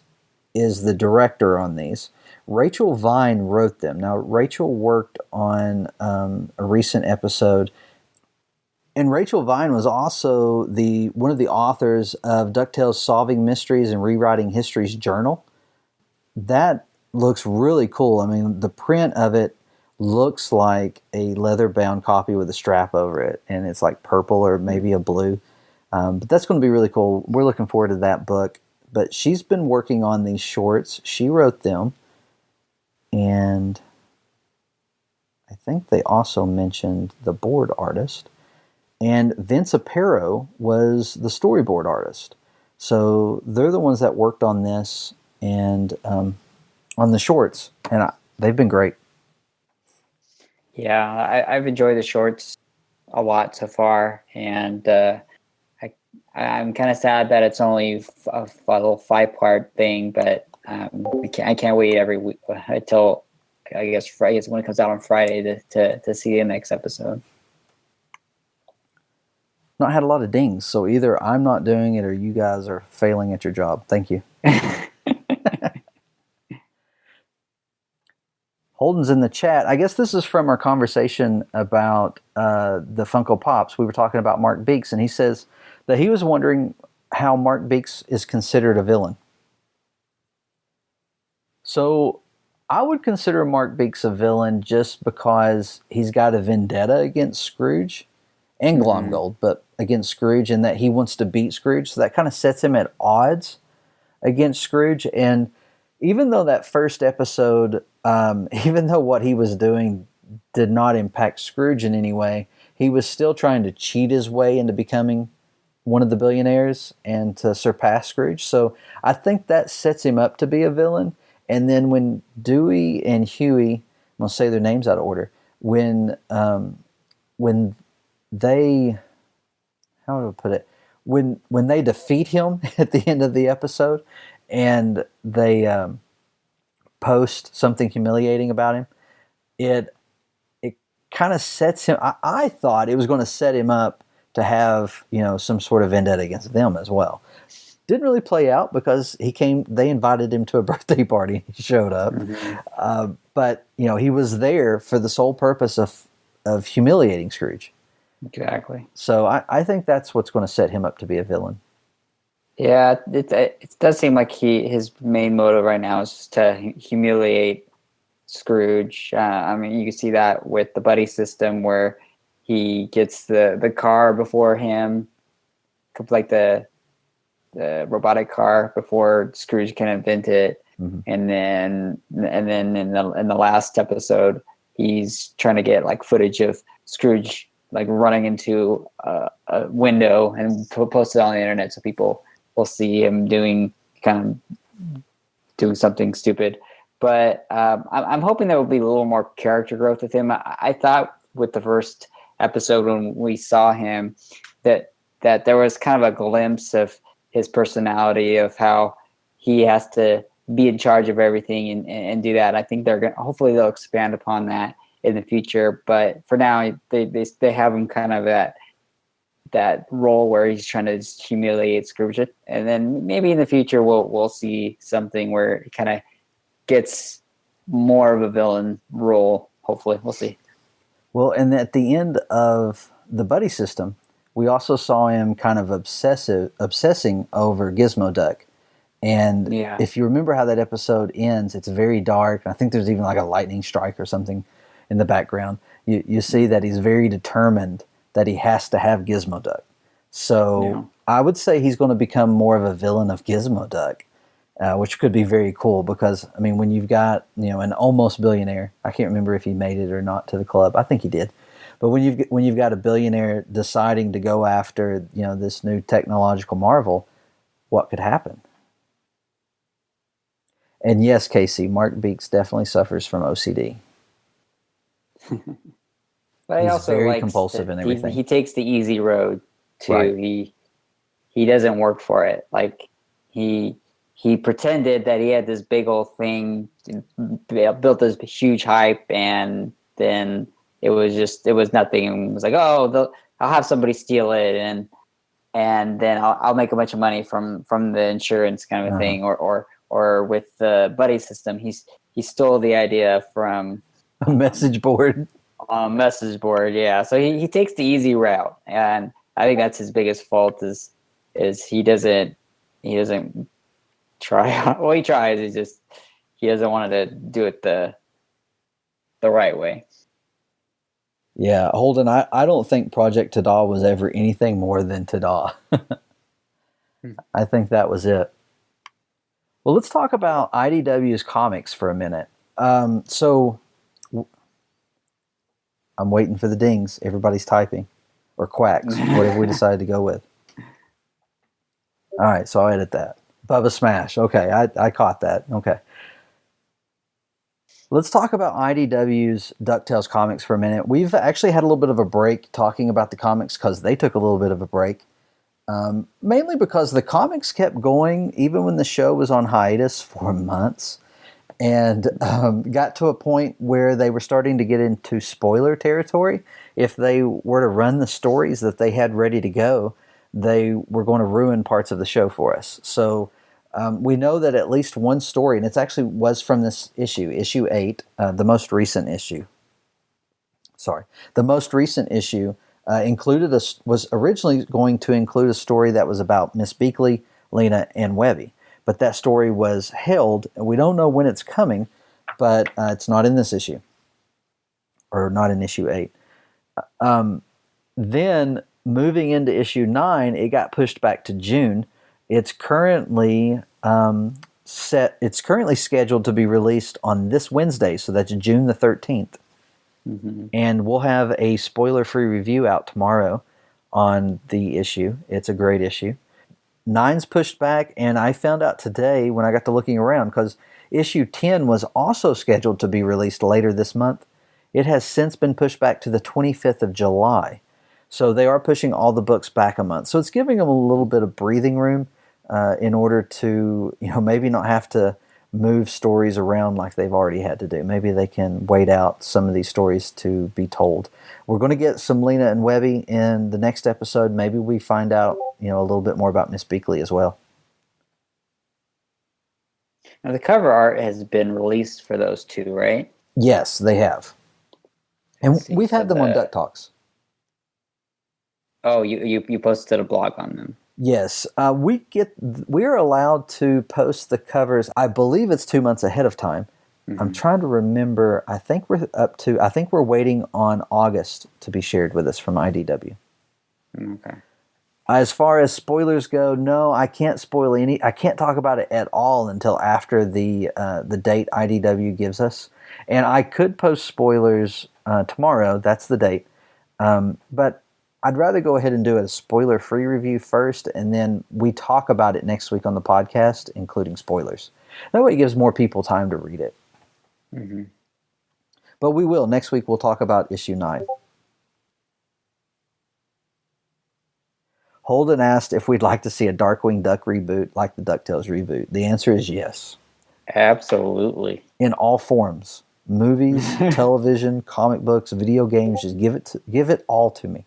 Speaker 1: is the director on these. Rachel Vine wrote them. Now, Rachel worked on a recent episode, and Rachel Vine was also one of the authors of DuckTales Solving Mysteries and Rewriting History's Journal. That looks really cool. I mean, the print of it looks like a leather-bound copy with a strap over it, and it's like purple or maybe a blue. But that's going to be really cool. We're looking forward to that book. But she's been working on these shorts. She wrote them, and I think they also mentioned the board artist. And Vince Aparo was the storyboard artist. So they're the ones that worked on this and on the shorts, and they've been great.
Speaker 2: Yeah, I've enjoyed the shorts a lot so far, and I'm kind of sad that it's only a little 5-part thing, but I can't wait every week until I guess when it comes out on Friday to see the next episode.
Speaker 1: Not had a lot of dings, so either I'm not doing it or you guys are failing at your job. Thank you. Holden's in the chat. I guess this is from our conversation about the Funko Pops. We were talking about Mark Beeks, and he says that he was wondering how Mark Beeks is considered a villain. So I would consider Mark Beeks a villain just because he's got a vendetta against Scrooge and Glomgold, but against Scrooge, and that he wants to beat Scrooge. So that kind of sets him at odds against Scrooge. And even though that first episode, even though what he was doing did not impact Scrooge in any way, he was still trying to cheat his way into becoming one of the billionaires and to surpass Scrooge. So I think that sets him up to be a villain. And then when Dewey and Huey, I'm going to say their names out of order, when they, how do I put it? When they defeat him at the end of the episode, and they post something humiliating about him, it kind of sets him. I thought it was going to set him up to have some sort of vendetta against them as well. Didn't really play out because they invited him to a birthday party. He showed up, but he was there for the sole purpose of humiliating Scrooge.
Speaker 2: Exactly.
Speaker 1: So I think that's what's going to set him up to be a villain.
Speaker 2: Yeah, it does seem like his main motive right now is just to humiliate Scrooge. I mean, you can see that with the buddy system where he gets the car before him, like the robotic car before Scrooge can invent it, and then in the last episode, he's trying to get like footage of Scrooge like running into a window and post it on the internet so people will see him doing something stupid. But I'm hoping there will be a little more character growth with him. I thought with the first episode when we saw him that there was kind of a glimpse of his personality, of how he has to be in charge of everything and do that. I think hopefully they'll expand upon that in the future. But for now, they have him kind of that role where he's trying to humiliate Scrooge, and then maybe in the future we'll see something where he kind of gets more of a villain role. Hopefully, we'll see.
Speaker 1: Well, and at the end of the buddy system, we also saw him kind of obsessing over Gizmo Duck. And if you remember how that episode ends, it's very dark. I think there's even like a lightning strike or something in the background. You see that he's very determined that he has to have Gizmo Duck. So I would say he's going to become more of a villain of Gizmo Duck, which could be very cool because, I mean, when you've got, an almost billionaire, I can't remember if he made it or not to the club. I think he did. But when you've got a billionaire deciding to go after, this new technological marvel, what could happen? And yes, Casey, Mark Beeks definitely suffers from OCD.
Speaker 2: But
Speaker 1: he's also very compulsive and everything.
Speaker 2: He takes the easy road too.
Speaker 1: Right.
Speaker 2: He doesn't work for it. Like he pretended that he had this big old thing, built this huge hype, and then it was nothing. And it was like, oh, I'll have somebody steal it, and then I'll make a bunch of money from the insurance kind of a thing. Or with the buddy system, he stole the idea from
Speaker 1: a message board.
Speaker 2: Message board, yeah. So he takes the easy route, and I think that's his biggest fault is he doesn't try. Well, he tries. He doesn't want to do it the right way.
Speaker 1: Yeah, Holden, I don't think Project Tada was ever anything more than Tada. I think that was it. Well, let's talk about IDW's comics for a minute. So I'm waiting for the dings. Everybody's typing. Or quacks, whatever we decided to go with. All right, so I'll edit that. Bubba Smash. Okay, I caught that. Okay. Let's talk about IDW's DuckTales comics for a minute. We've actually had a little bit of a break talking about the comics because they took a little bit of a break. Mainly because the comics kept going even when the show was on hiatus for months, and got to a point where they were starting to get into spoiler territory. If they were to run the stories that they had ready to go, they were going to ruin parts of the show for us. So we know that at least one story, and it actually was from this issue 8, the most recent issue. The most recent issue was originally going to include a story that was about Miss Beakley, Lena, and Webby. But that story was held, and we don't know when it's coming, but it's not in this issue, or not in issue 8. Then, moving into issue 9, it got pushed back to June. It's currently scheduled to be released on this Wednesday, so that's June the 13th. Mm-hmm. And we'll have a spoiler-free review out tomorrow on the issue. It's a great issue. 9's pushed back, and I found out today when I got to looking around, because issue 10 was also scheduled to be released later this month. It has since been pushed back to the 25th of July. So they are pushing all the books back a month. So it's giving them a little bit of breathing room in order to, maybe not have to move stories around like they've already had to do. Maybe they can wait out some of these stories to be told. We're going to get some Lena and Webby in the next episode. Maybe we find out, a little bit more about Miss Beakley as well.
Speaker 2: Now the cover art has been released for those two, right?
Speaker 1: Yes, they have. And
Speaker 2: See,
Speaker 1: we've
Speaker 2: so
Speaker 1: had them on DuckTalks.
Speaker 2: Oh, you posted a blog on them.
Speaker 1: Yes, we are allowed to post the covers. I believe it's 2 months ahead of time. I'm trying to remember. I think we're waiting on August to be shared with us from IDW.
Speaker 2: Okay.
Speaker 1: As far as spoilers go, no, I can't spoil any. I can't talk about it at all until after the date IDW gives us. And I could post spoilers tomorrow. That's the date. But I'd rather go ahead and do a spoiler-free review first, and then we talk about it next week on the podcast, including spoilers. That way it gives more people time to read it.
Speaker 2: Mm-hmm.
Speaker 1: But we will. Next week we'll talk about issue 9. Holden asked if we'd like to see a Darkwing Duck reboot like the DuckTales reboot. The answer is yes.
Speaker 2: Absolutely.
Speaker 1: In all forms. Movies, television, comic books, video games, just give it all to me.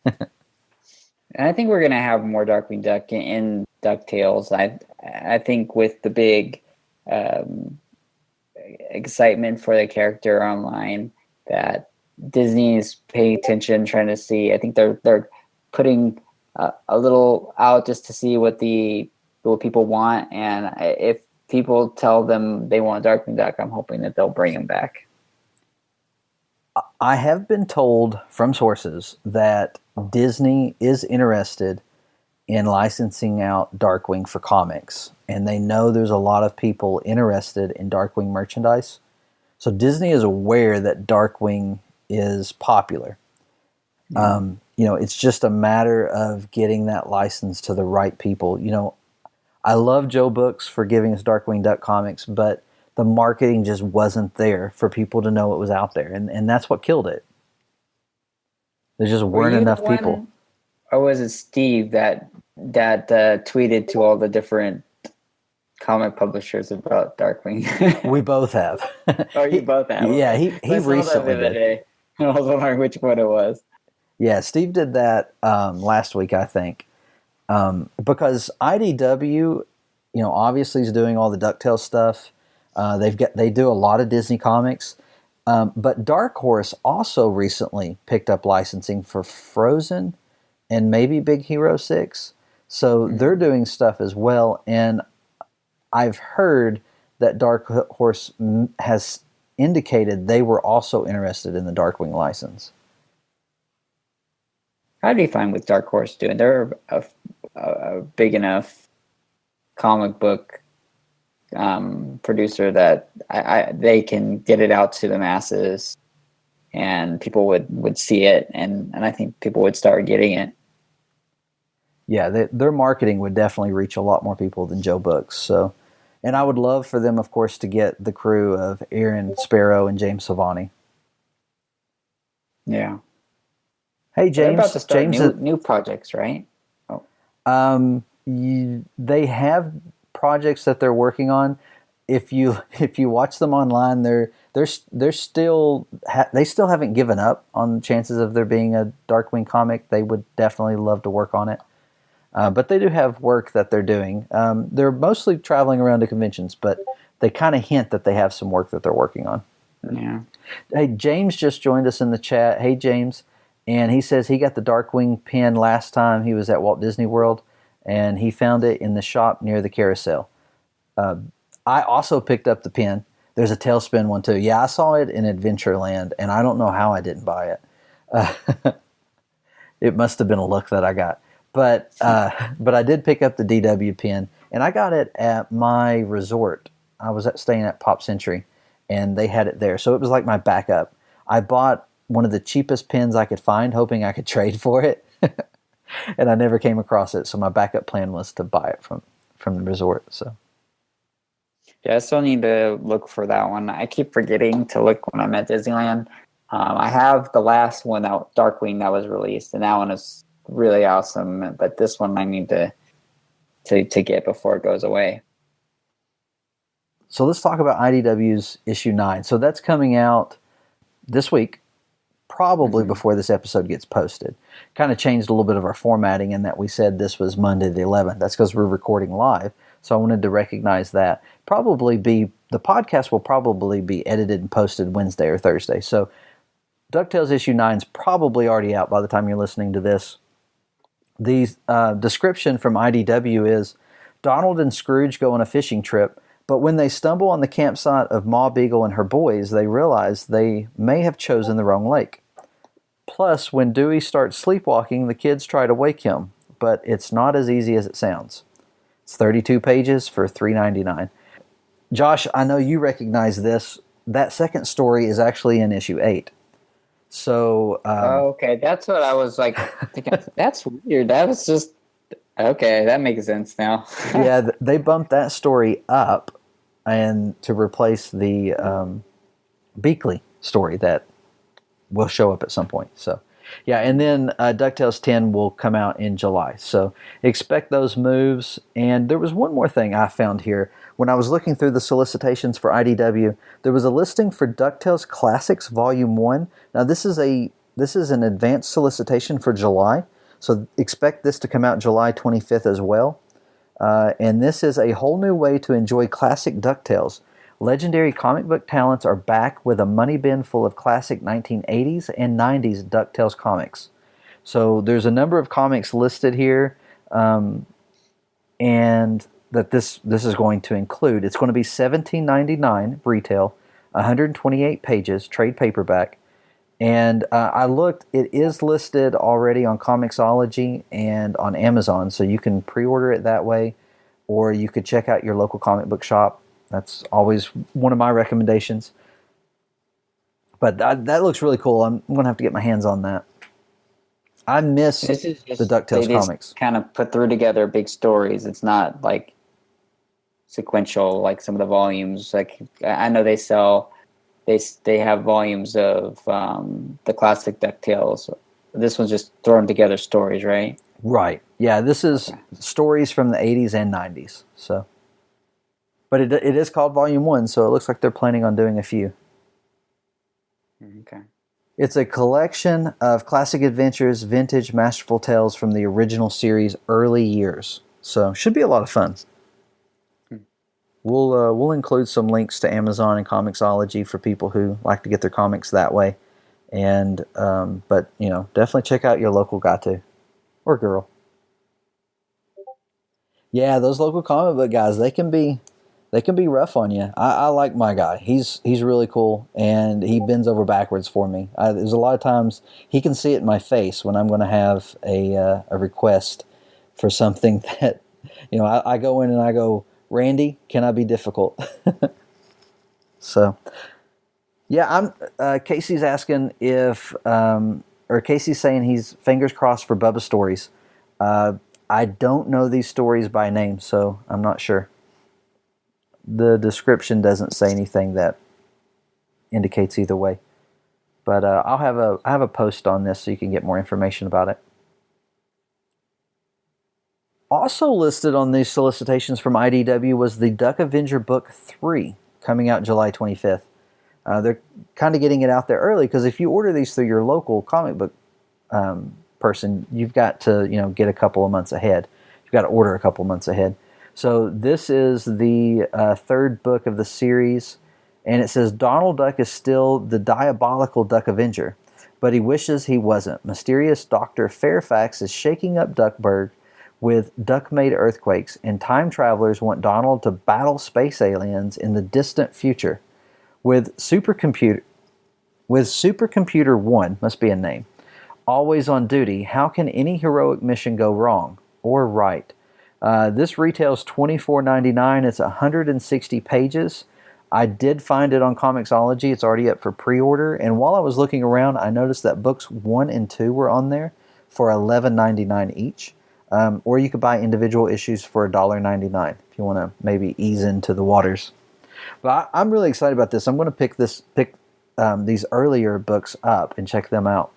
Speaker 2: And I think we're gonna have more Darkwing Duck in DuckTales. I think with the big excitement for the character online, that Disney's paying attention, trying to see. I think they're putting a little out just to see what people want, and if people tell them they want Darkwing Duck, I'm hoping that they'll bring him back.
Speaker 1: I have been told from sources that Disney is interested in licensing out Darkwing for comics, and they know there's a lot of people interested in Darkwing merchandise. So Disney is aware that Darkwing is popular. It's just a matter of getting that license to the right people. I love Joe Books for giving us Darkwing Duck comics, but the marketing just wasn't there for people to know it was out there, and that's what killed it. There just weren't enough people.
Speaker 2: Or was it Steve that tweeted to all the different comic publishers about Darkwing?
Speaker 1: We both have.
Speaker 2: Oh, you both have?
Speaker 1: Yeah, he recently
Speaker 2: did. Day. I was wondering which one it was.
Speaker 1: Yeah, Steve did that last week, I think, because IDW, obviously is doing all the DuckTales stuff. They do a lot of Disney comics, but Dark Horse also recently picked up licensing for Frozen and maybe Big Hero 6. So they're doing stuff as well, and I've heard that Dark Horse has indicated they were also interested in the Darkwing license.
Speaker 2: I'd be fine with Dark Horse doing. They're a big enough comic book producer that they can get it out to the masses, and people would see it, and I think people would start getting it.
Speaker 1: Yeah, their marketing would definitely reach a lot more people than Joe Books. So, and I would love for them, of course, to get the crew of Aaron Sparrow and James Savani.
Speaker 2: Yeah.
Speaker 1: Hey, James.
Speaker 2: They're about to start
Speaker 1: James,
Speaker 2: new projects, right?
Speaker 1: Oh. They have projects that they're working on. If you watch them online, they still haven't given up on the chances of there being a Darkwing comic. They would definitely love to work on it. But they do have work that they're doing. They're mostly traveling around to conventions, but they kind of hint that they have some work that they're working on.
Speaker 2: Yeah.
Speaker 1: Hey, James just joined us in the chat. Hey, James. And he says he got the Darkwing pin last time he was at Walt Disney World, and he found it in the shop near the carousel. I also picked up the pin. There's a Tailspin one too. Yeah, I saw it in Adventureland, and I don't know how I didn't buy it. It must have been a look that I got. But I did pick up the DW pin, and I got it at my resort. I was staying at Pop Century, and they had it there. So it was like my backup. I bought one of the cheapest pins I could find, hoping I could trade for it. And I never came across it, so my backup plan was to buy it from the resort. So
Speaker 2: yeah, I still need to look for that one. I keep forgetting to look when I'm at Disneyland. I have the last one, Darkwing, that was released, and that one is really awesome. But this one I need to get before it goes away.
Speaker 1: So let's talk about IDW's issue 9. So that's coming out this week, probably before this episode gets posted. Kind of changed a little bit of our formatting in that we said this was Monday the 11th. That's because we're recording live. So I wanted to recognize that. The podcast will probably be edited and posted Wednesday or Thursday. So DuckTales issue 9 is probably already out by the time you're listening to this. The description from IDW is, Donald and Scrooge go on a fishing trip, but when they stumble on the campsite of Ma Beagle and her boys, they realize they may have chosen the wrong lake. Plus, when Dewey starts sleepwalking, the kids try to wake him, but it's not as easy as it sounds. It's 32 pages for $3.99. Josh, I know you recognize this. That second story is actually in issue 8. So,
Speaker 2: okay, that's what I was like thinking. That's weird. That was just okay. That makes sense now.
Speaker 1: yeah, they bumped that story up and to replace the Beakley story that will show up at some point. So, yeah, and then DuckTales 10 will come out in July. So expect those moves. And there was one more thing I found here. When I was looking through the solicitations for IDW, there was a listing for DuckTales Classics Volume 1. Now, this is an advanced solicitation for July. So expect this to come out July 25th as well. And this is a whole new way to enjoy classic DuckTales. Legendary comic book talents are back with a money bin full of classic 1980s and 90s DuckTales comics. So there's a number of comics listed here, and that this is going to include. It's going to be $17.99 retail, 128 pages, trade paperback. And I looked, it is listed already on Comixology and on Amazon, so you can pre-order it that way, or you could check out your local comic book shop. That's always one of my recommendations. But that looks really cool. I'm going to have to get my hands on that. I miss the DuckTales comics.
Speaker 2: Kind of put through together big stories. It's not like sequential like some of the volumes. Like I know they sell, they have volumes of the classic DuckTales. This one's just throwing together stories, right?
Speaker 1: Right. Yeah, this is stories from the 80s and 90s. So. But it is called Volume 1, so it looks like they're planning on doing a few.
Speaker 2: Okay.
Speaker 1: It's a collection of classic adventures, vintage, masterful tales from the original series' early years. So, should be a lot of fun. We'll include some links to Amazon and Comixology for people who like to get their comics that way. And but, definitely check out your local gato or girl. Yeah, those local comic book guys, they can be rough on you. I like my guy. He's really cool, and he bends over backwards for me. There's a lot of times he can see it in my face when I'm going to have a request for something that, I go in and I go, Randy, can I be difficult? So, yeah, Casey's asking or Casey's saying he's fingers crossed for Bubba stories. I don't know these stories by name, so I'm not sure. The description doesn't say anything that indicates either way. But I have a post on this so you can get more information about it. Also listed on these solicitations from IDW was the Duck Avenger Book 3, coming out July 25th. They're kind of getting it out there early, because if you order these through your local comic book person, you've got to get a couple of months ahead. You've got to order a couple of months ahead. So this is the third book of the series, and it says Donald Duck is still the diabolical Duck Avenger, but he wishes he wasn't. Mysterious Dr. Fairfax is shaking up Duckburg with duck-made earthquakes, and time travelers want Donald to battle space aliens in the distant future. With Supercomputer 1, must be a name, always on duty, how can any heroic mission go wrong or right? This retails $24.99. It's 160 pages. I did find it on Comixology. It's already up for pre-order. And while I was looking around, I noticed that books 1 and 2 were on there for $11.99 each. Or you could buy individual issues for $1.99 if you want to maybe ease into the waters. But I'm really excited about this. I'm going to pick these earlier books up and check them out.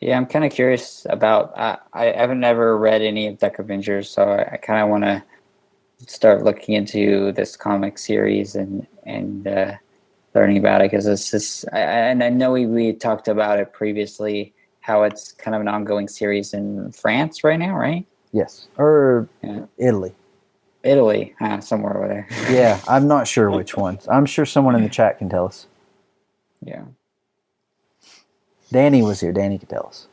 Speaker 2: Yeah, I'm kind of curious about. I haven't ever read any of Duck Avengers, so I kind of want to start looking into this comic series and learning about it, because it's just. And I know we talked about it previously, how it's kind of an ongoing series in France right now, right?
Speaker 1: Yes, or
Speaker 2: Yeah.
Speaker 1: Italy.
Speaker 2: Italy, somewhere over there.
Speaker 1: Yeah, I'm not sure which one. I'm sure someone in the chat can tell us.
Speaker 2: Yeah.
Speaker 1: Danny was here. Danny could tell us.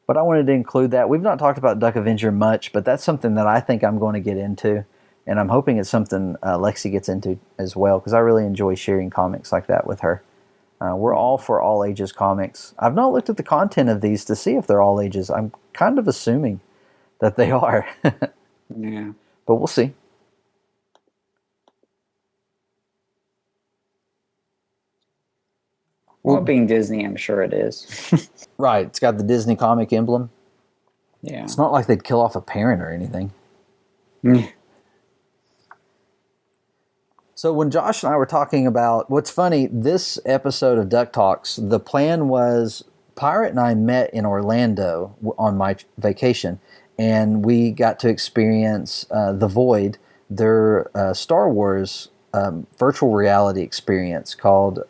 Speaker 1: But I wanted to include that. We've not talked about Duck Avenger much, but that's something that I think I'm going to get into. And I'm hoping it's something Lexi gets into as well, because I really enjoy sharing comics like that with her. We're all for all ages comics. I've not looked at the content of these to see if they're all ages. I'm kind of assuming that they are.
Speaker 2: Yeah.
Speaker 1: But we'll see.
Speaker 2: Well, being Disney, I'm sure it is.
Speaker 1: Right. It's got the Disney comic emblem.
Speaker 2: Yeah.
Speaker 1: It's not like they'd kill off a parent or anything. So when Josh and I were talking about, what's funny, this episode of Duck Talks, the plan was Pirate and I met in Orlando on my vacation, and we got to experience The Void, their Star Wars virtual reality experience called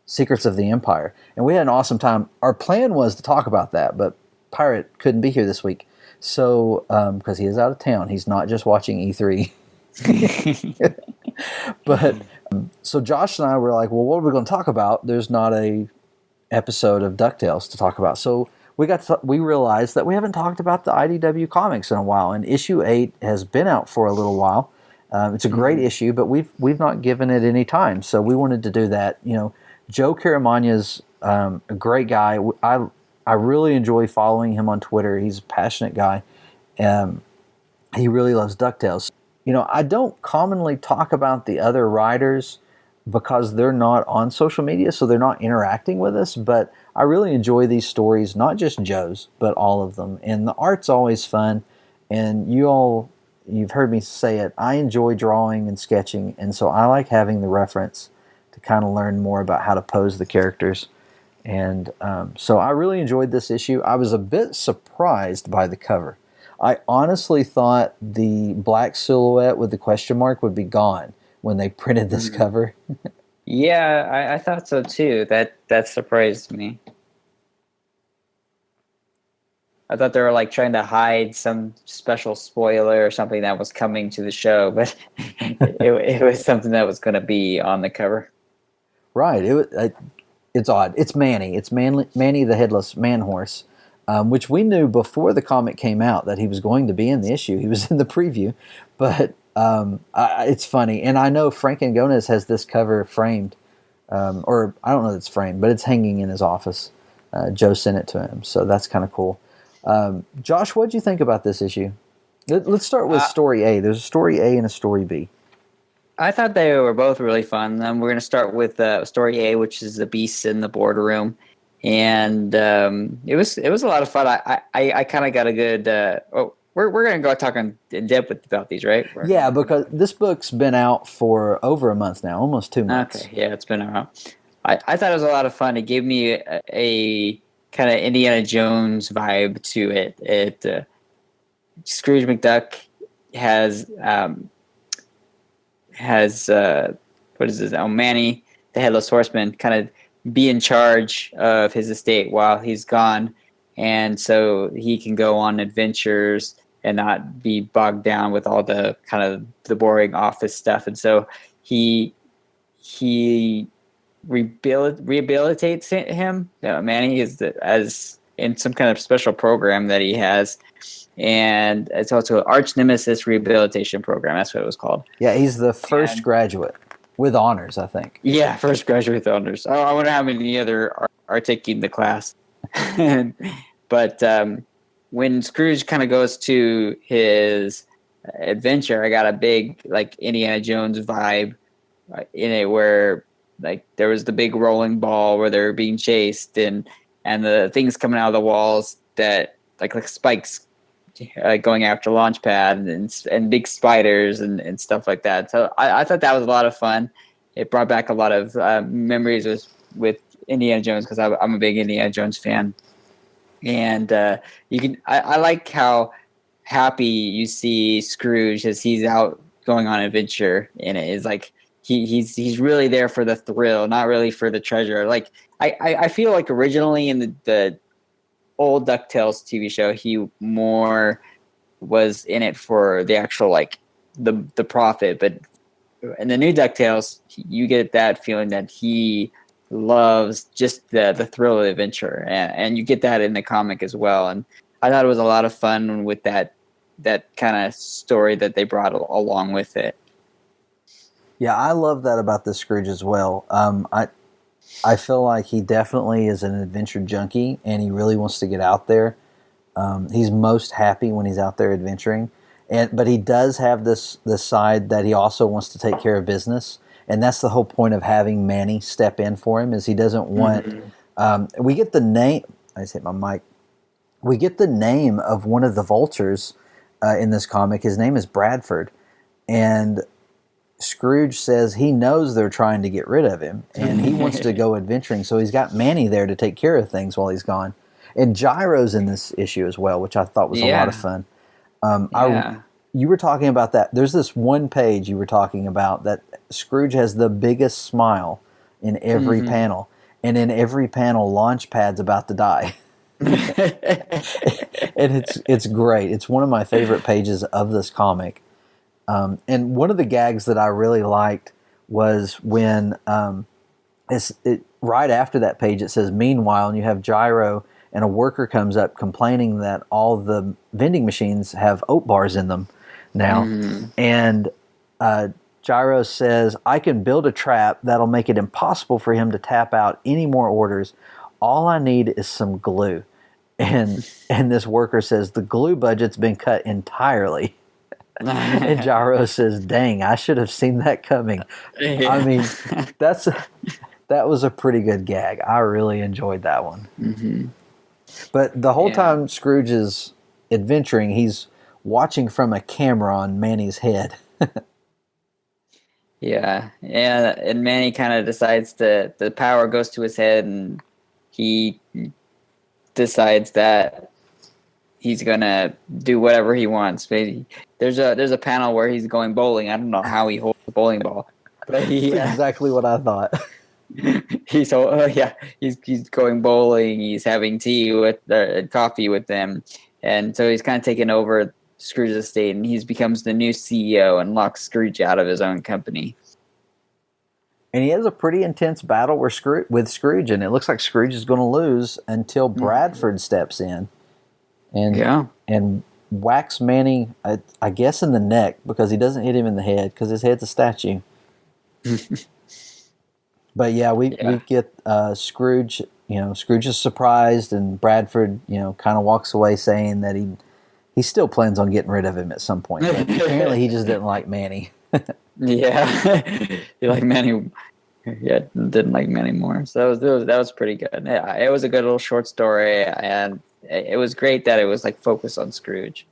Speaker 1: Secrets of the Empire. And we had an awesome time. Our plan was to talk about that, but Pirate couldn't be here this week. So, because he is out of town, he's not just watching E3. But so Josh and I were like, well, what are we going to talk about? There's not a episode of DuckTales to talk about. So we realized that we haven't talked about the IDW comics in a while, and issue 8 has been out for a little while. It's a great issue, but we've not given it any time. So we wanted to do that. You know, Joe Caramagna's a great guy. I really enjoy following him on Twitter. He's a passionate guy. He really loves DuckTales. You know, I don't commonly talk about the other writers because they're not on social media, so they're not interacting with us, but I really enjoy these stories, not just Joe's, but all of them. And the art's always fun, and you've heard me say it, I enjoy drawing and sketching, and so I like having the reference to kind of learn more about how to pose the characters. And so I really enjoyed this issue. I was a bit surprised by the cover. I honestly thought the black silhouette with the question mark would be gone when they printed this cover.
Speaker 2: Yeah, I thought so too. That surprised me. I thought they were like trying to hide some special spoiler or something that was coming to the show, but it was something that was going to be on the cover.
Speaker 1: Right. It's odd. It's Manny. It's Manny the Headless Man Horse. Which we knew before the comic came out that he was going to be in the issue. He was in the preview, but it's funny. And I know Frank Angones has this cover framed, or I don't know if it's framed, but it's hanging in his office. Joe sent it to him, so that's kind of cool. Josh, what did you think about this issue? Let's start with story A. There's a story A and a story B.
Speaker 2: I thought they were both really fun. We're going to start with story A, which is the Beast in the Boardroom. And it was a lot of fun. I kind of got a good. We're gonna go talk in depth about these, right?
Speaker 1: Yeah, because this book's been out for over a month now, almost 2 months.
Speaker 2: Okay, yeah, it's been out. I thought it was a lot of fun. It gave me a kind of Indiana Jones vibe to it. Scrooge McDuck has what is this? Oh, Manny, the Headless Horseman, kind of be in charge of his estate while he's gone, and so he can go on adventures and not be bogged down with all the kind of the boring office stuff. And so he rehabilitates him. Manny is as in some kind of special program that he has, and it's also an arch nemesis rehabilitation program. That's what it was called.
Speaker 1: Yeah, he's the first graduate. With honors, I think.
Speaker 2: Yeah, first graduate with honors. Oh, I wonder how many other are taking the class. But when Scrooge kind of goes to his adventure, I got a big like Indiana Jones vibe in it, where like there was the big rolling ball where they were being chased, and the things coming out of the walls that like spikes going after Launchpad and big spiders and stuff like that. So I thought that was a lot of fun. It brought back a lot of memories with Indiana Jones, because I'm a big Indiana Jones fan. And I like how happy you see Scrooge as he's out going on an adventure, and it is like he's really there for the thrill, not really for the treasure. Like I feel like originally in the old DuckTales TV show, he more was in it for the actual like the profit, but in the new DuckTales, you get that feeling that he loves just the thrill of the adventure, and you get that in the comic as well. And I thought it was a lot of fun with that kind of story that they brought along with it.
Speaker 1: Yeah, I love that about the Scrooge as well. I feel like he definitely is an adventure junkie, and he really wants to get out there. He's most happy when he's out there adventuring, but he does have this side that he also wants to take care of business, and that's the whole point of having Manny step in for him. Is he doesn't want. We get the name. I just hit my mic. We get the name of one of the vultures in this comic. His name is Bradford, and Scrooge says he knows they're trying to get rid of him, and he wants to go adventuring, so he's got Manny there to take care of things while he's gone. And Gyro's in this issue as well, which I thought was a lot of fun. You were talking about that. There's this one page you were talking about that Scrooge has the biggest smile in every panel, and in every panel, Launchpad's about to die. And it's great. It's one of my favorite pages of this comic. And one of the gags that I really liked was when right after that page it says, meanwhile, and you have Gyro and a worker comes up complaining that all the vending machines have oat bars in them now. And Gyro says, I can build a trap that'll make it impossible for him to tap out any more orders. All I need is some glue. And this worker says, the glue budget's been cut entirely. And Gyro says, dang, I should have seen that coming. Yeah. I mean, that was a pretty good gag. I really enjoyed that one. But the whole time Scrooge is adventuring, he's watching from a camera on Manny's head. And
Speaker 2: Manny kind of decides the power goes to his head, and he decides that he's gonna do whatever he wants. Maybe there's a panel where he's going bowling. I don't know how he holds the bowling ball, but
Speaker 1: That's exactly what I thought.
Speaker 2: He's going bowling. He's having tea with coffee with them, and so he's kind of taking over Scrooge's estate, and he becomes the new CEO and locks Scrooge out of his own company.
Speaker 1: And he has a pretty intense battle with Scrooge, and it looks like Scrooge is going to lose until Bradford steps in. And whacks Manny, I guess, in the neck, because he doesn't hit him in the head because his head's a statue. But we get Scrooge. Scrooge is surprised, and Bradford, kind of walks away saying that he still plans on getting rid of him at some point. But apparently, he just didn't like Manny.
Speaker 2: He liked Manny. Didn't like Manny more. So that was pretty good. It was a good little short story, and it was great that it was like focused on Scrooge.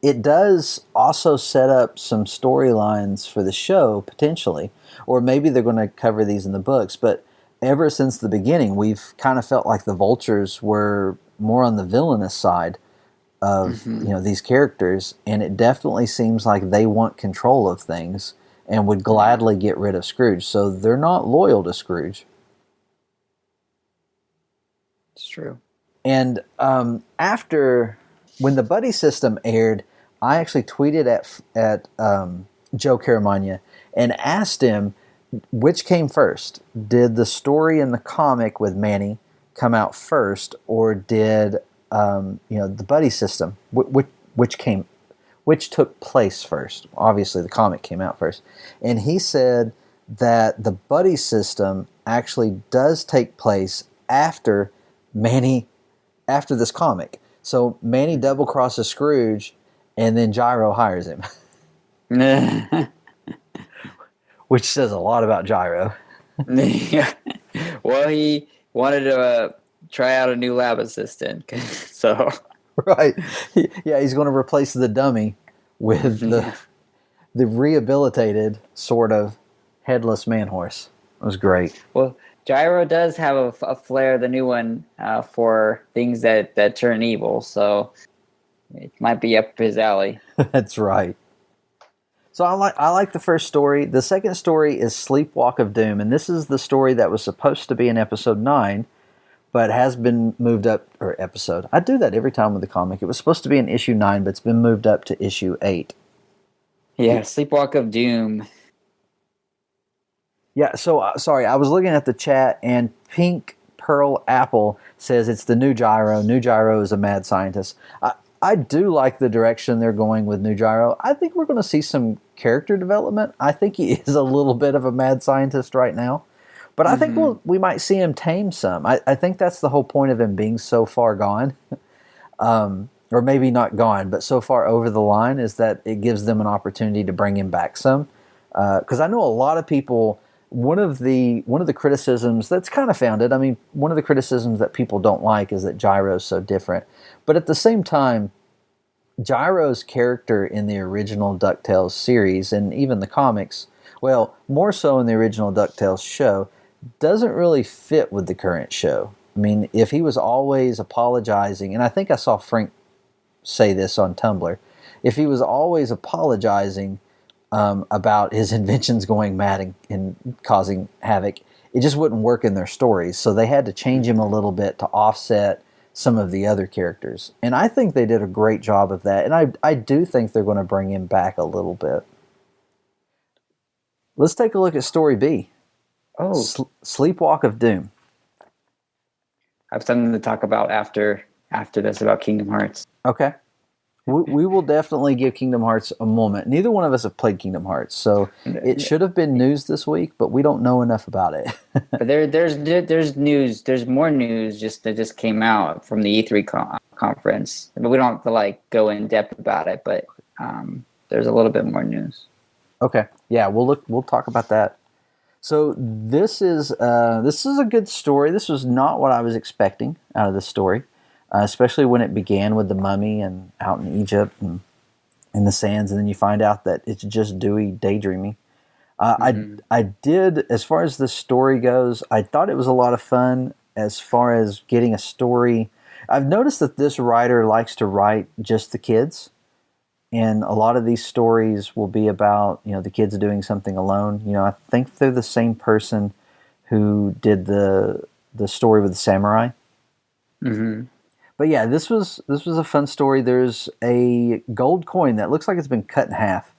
Speaker 1: It does also set up some storylines for the show, potentially, or maybe they're going to cover these in the books. But ever since the beginning, we've kind of felt like the Vultures were more on the villainous side of these characters, and it definitely seems like they want control of things and would gladly get rid of Scrooge. So they're not loyal to Scrooge.
Speaker 2: It's true.
Speaker 1: And when the buddy system aired, I actually tweeted at Joe Caramagna and asked him which came first. Did the story in the comic with Manny come out first, or did the buddy system, which took place first? Obviously, the comic came out first, and he said that the buddy system actually does take place after this comic. So Manny double crosses Scrooge, and then Gyro hires him. Which says a lot about Gyro.
Speaker 2: Well, he wanted to try out a new lab assistant. So
Speaker 1: right. He's going to replace the dummy with the rehabilitated sort of headless man horse. It was great.
Speaker 2: Well, Gyro does have a flair, the new one, for things that turn evil, so it might be up his alley.
Speaker 1: That's right. So I like the first story. The second story is Sleepwalk of Doom, and this is the story that was supposed to be in episode 9, but has been moved up, or episode. I do that every time with the comic. It was supposed to be in issue 9, but it's been moved up to issue 8.
Speaker 2: Yeah, Sleepwalk of Doom.
Speaker 1: Yeah, so sorry, I was looking at the chat, and Pink Pearl Apple says it's the new Gyro. New Gyro is a mad scientist. I do like the direction they're going with New Gyro. I think we're going to see some character development. I think he is a little bit of a mad scientist right now. But I think we might see him tame some. I think that's the whole point of him being so far gone. Or maybe not gone, but so far over the line, is that it gives them an opportunity to bring him back some. Because I know a lot of people, one of the criticisms that's kind of founded, I mean, one of the criticisms that people don't like is that Gyro's so different. But at the same time, Gyro's character in the original DuckTales series, and even the comics, well, more so in the original DuckTales show, doesn't really fit with the current show. I mean, if he was always apologizing, and I think I saw Frank say this on Tumblr, if he was always apologizing about his inventions going mad and causing havoc, it just wouldn't work in their stories. So they had to change him a little bit to offset some of the other characters. And I think they did a great job of that. And I do think they're going to bring him back a little bit. Let's take a look at story B.
Speaker 2: Oh,
Speaker 1: Sleepwalk of Doom.
Speaker 2: I have something to talk about after this about Kingdom Hearts.
Speaker 1: Okay. We will definitely give Kingdom Hearts a moment. Neither one of us have played Kingdom Hearts, so it should have been news this week, but we don't know enough about it.
Speaker 2: But there's news. There's more news that just came out from the E3 conference. But we don't have to like go in depth about it. But there's a little bit more news.
Speaker 1: Okay. Yeah, we'll talk about that. So this is a good story. This was not what I was expecting out of this story. Especially when it began with the mummy and out in Egypt and in the sands, and then you find out that it's just Dewey daydreaming. I did, as far as the story goes, I thought it was a lot of fun as far as getting a story. I've noticed that this writer likes to write just the kids, and a lot of these stories will be about, the kids doing something alone. I think they're the same person who did the story with the samurai. Mm-hmm. But yeah, this was a fun story. There's a gold coin that looks like it's been cut in half,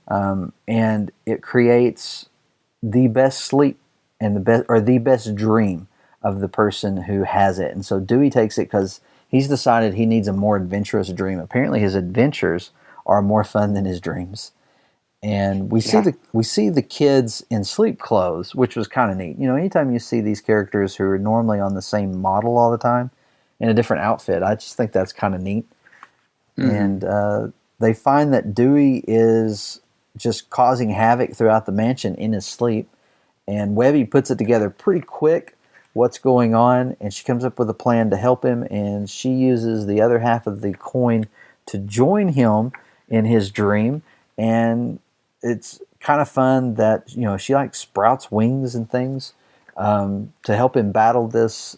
Speaker 1: and it creates the best sleep and the best dream of the person who has it. And so Dewey takes it because he's decided he needs a more adventurous dream. Apparently, his adventures are more fun than his dreams. And we see the kids in sleep clothes, which was kind of neat. Anytime you see these characters who are normally on the same model all the time, in a different outfit, I just think that's kind of neat. Mm-hmm. And they find that Dewey is just causing havoc throughout the mansion in his sleep. And Webby puts it together pretty quick, what's going on, and she comes up with a plan to help him, and she uses the other half of the coin to join him in his dream. And it's kind of fun that, she like sprouts wings and things. To help him battle this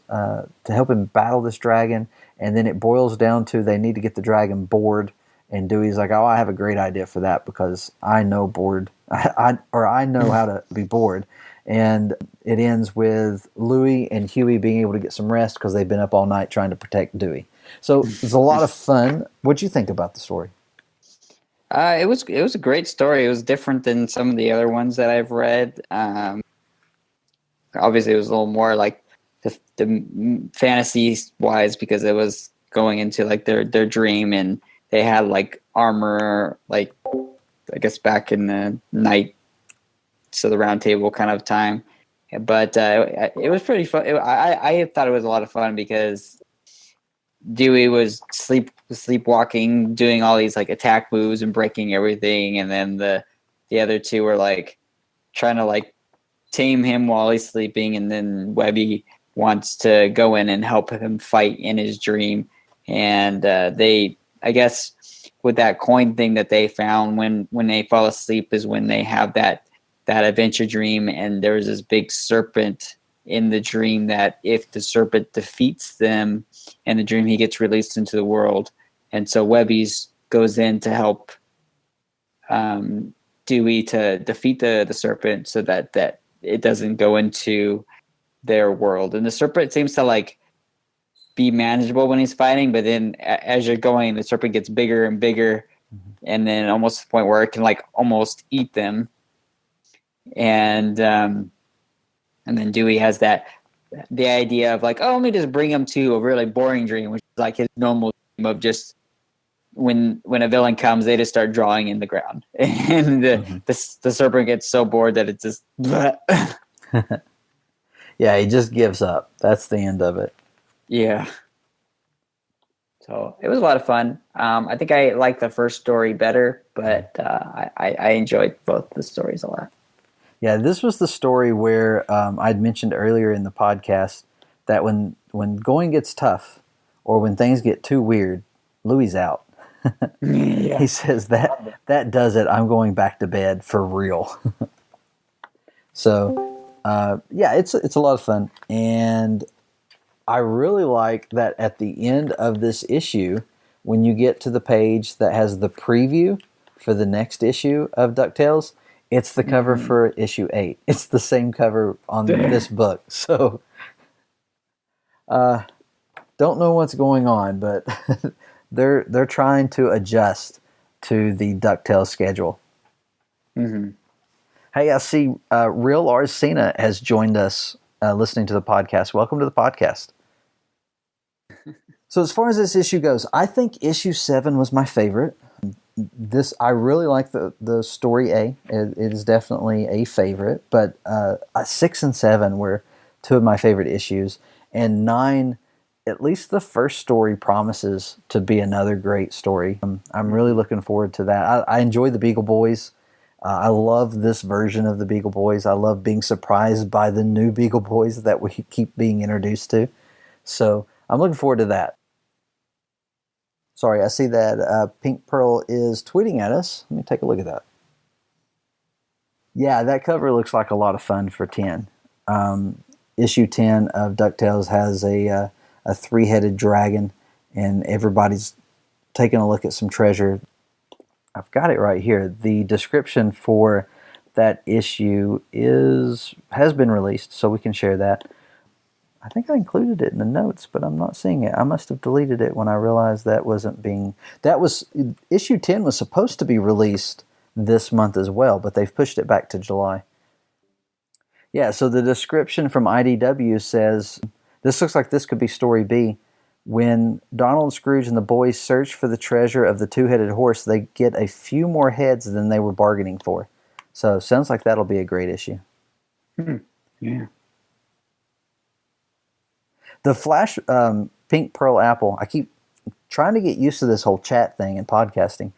Speaker 1: dragon, and then it boils down to they need to get the dragon bored. And Dewey's like, "Oh, I have a great idea for that because I know bored, I know how to be bored." And it ends with Louie and Huey being able to get some rest because they've been up all night trying to protect Dewey. So it's a lot of fun. What'd you think about the story?
Speaker 2: It was a great story. It was different than some of the other ones that I've read. Obviously, it was a little more like the fantasy wise because it was going into like their dream, and they had like armor, like I guess back in the night, so the round table kind of time. But it was pretty fun. I thought it was a lot of fun because Dewey was sleepwalking, doing all these like attack moves and breaking everything, and then the other two were like trying to like tame him while he's sleeping, and then Webby wants to go in and help him fight in his dream. And they, I guess, with that coin thing that they found when they fall asleep is when they have that adventure dream, and there's this big serpent in the dream that if the serpent defeats them in the dream, he gets released into the world. And so Webby's goes in to help Dewey to defeat the serpent so that it doesn't go into their world. And the serpent seems to like be manageable when he's fighting, but then as you're going, the serpent gets bigger and bigger, and then almost to the point where it can like almost eat them. And then Dewey has the idea of like, oh, let me just bring him to a really boring dream, which is like his normal dream of just when a villain comes, they just start drawing in the ground, and the serpent gets so bored that it just.
Speaker 1: Yeah, he just gives up. That's the end of it.
Speaker 2: Yeah. So it was a lot of fun. I think I liked the first story better, but I enjoyed both the stories a lot.
Speaker 1: Yeah, this was the story where I'd mentioned earlier in the podcast that when going gets tough or when things get too weird, Louis out.
Speaker 2: Yeah.
Speaker 1: He says that does it. I'm going back to bed for real. So, yeah, it's a lot of fun, and I really like that at the end of this issue, when you get to the page that has the preview for the next issue of DuckTales, it's the cover for issue 8. It's the same cover on this book. So, don't know what's going on, but they're trying to adjust to the DuckTales schedule.
Speaker 2: Mm-hmm.
Speaker 1: Hey, I see Real Lars Cena has joined us listening to the podcast. Welcome to the podcast. So as far as this issue goes, I think issue 7 was my favorite. I really like the story A. It is definitely a favorite, but 6 and 7 were two of my favorite issues, and 9, at least the first story, promises to be another great story. I'm really looking forward to that. I enjoy the Beagle Boys. I love this version of the Beagle Boys. I love being surprised by the new Beagle Boys that we keep being introduced to. So I'm looking forward to that. Sorry, I see that Pink Pearl is tweeting at us. Let me take a look at that. Yeah, that cover looks like a lot of fun for 10. Issue 10 of DuckTales has a 3-headed dragon, and everybody's taking a look at some treasure. I've got it right here. The description for that issue has been released, so we can share that. I think I included it in the notes, but I'm not seeing it. I must have deleted it when I realized issue 10 was supposed to be released this month as well, but they've pushed it back to July. Yeah, so the description from IDW says, this looks like this could be story B. When Donald, Scrooge, and the boys search for the treasure of the 2-headed horse, they get a few more heads than they were bargaining for. So sounds like that'll be a great issue.
Speaker 2: Yeah.
Speaker 1: The Flash Pink Pearl Apple, I keep trying to get used to this whole chat thing and podcasting.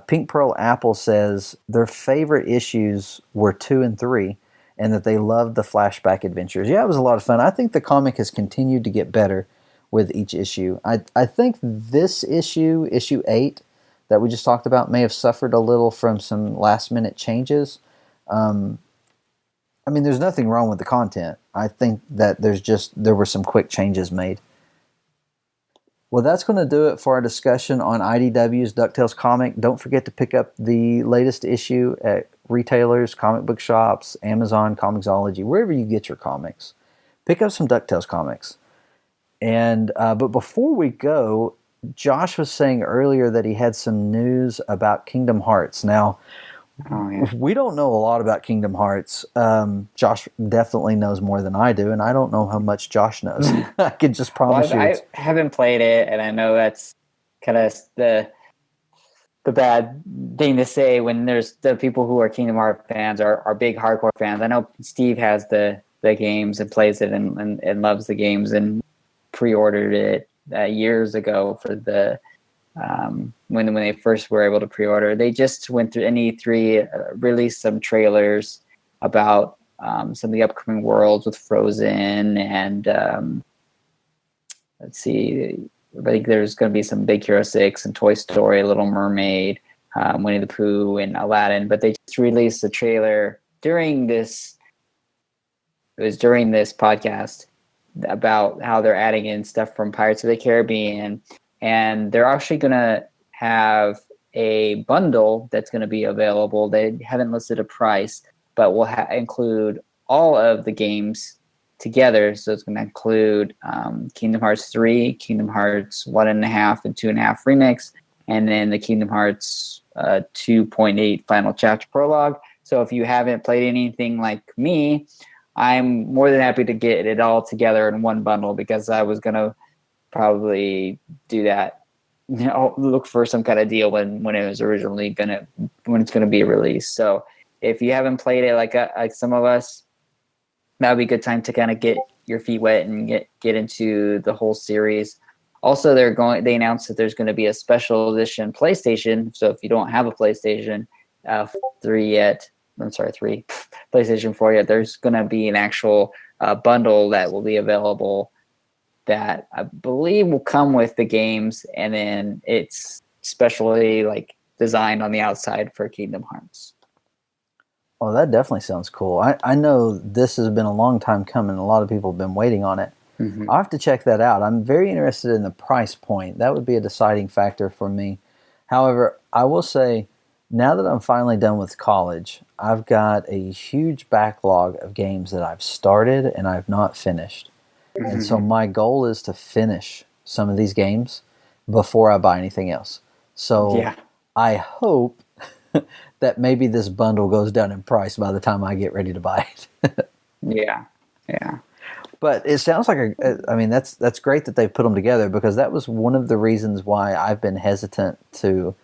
Speaker 1: Pink Pearl Apple says their favorite issues were 2 and 3, and that they loved the flashback adventures. Yeah, it was a lot of fun. I think the comic has continued to get better with each issue. I think this issue 8, that we just talked about, may have suffered a little from some last-minute changes. I mean, there's nothing wrong with the content. I think that there were some quick changes made. Well, that's going to do it for our discussion on IDW's DuckTales comic. Don't forget to pick up the latest issue at retailers, comic book shops, Amazon, Comixology, wherever you get your comics. Pick up some DuckTales comics. And but before we go, Josh was saying earlier that he had some news about Kingdom Hearts. Now, we don't know a lot about Kingdom Hearts. Josh definitely knows more than I do, and I don't know how much Josh knows. I can just promise you.
Speaker 2: I haven't played it, and I know that's kind of the bad thing to say when there's the people who are Kingdom Hearts fans are big hardcore fans. I know Steve has the games and plays it and loves the games and pre-ordered it years ago for the when they first were able to pre-order. They just went through an E3, released some trailers about some of the upcoming worlds with Frozen and let's see, I think there's going to be some Big Hero 6 and Toy Story, Little Mermaid, Winnie the Pooh, and Aladdin. But they just released a trailer during this podcast about how they're adding in stuff from Pirates of the Caribbean, and they're actually going to have a bundle that's going to be available. They haven't listed a price, but will include all of the games together. So it's going to include Kingdom Hearts 3, Kingdom Hearts 1.5 and 2.5 Remix, and then the Kingdom Hearts 2.8 Final Chapter Prologue. So if you haven't played anything like me, I'm more than happy to get it all together in one bundle, because I was going to probably do that. Look for some kind of deal when it was originally when it's gonna be released. So if you haven't played it like some of us, that would be a good time to kind of get your feet wet and get into the whole series. Also, they announced that there's going to be a special edition PlayStation. So if you don't have a PlayStation 3 yet, PlayStation 4 yet, there's going to be an actual bundle that will be available that I believe will come with the games, and then it's specially designed on the outside for Kingdom Hearts.
Speaker 1: Well, that definitely sounds cool. I know this has been a long time coming. A lot of people have been waiting on it. Mm-hmm. I'll have to check that out. I'm very interested in the price point. That would be a deciding factor for me. However, I will say, now that I'm finally done with college, I've got a huge backlog of games that I've started and I've not finished. And so my goal is to finish some of these games before I buy anything else. So I hope that maybe this bundle goes down in price by the time I get ready to buy it. Yeah. But it sounds like that's great that they put them together, because that was one of the reasons why I've been hesitant to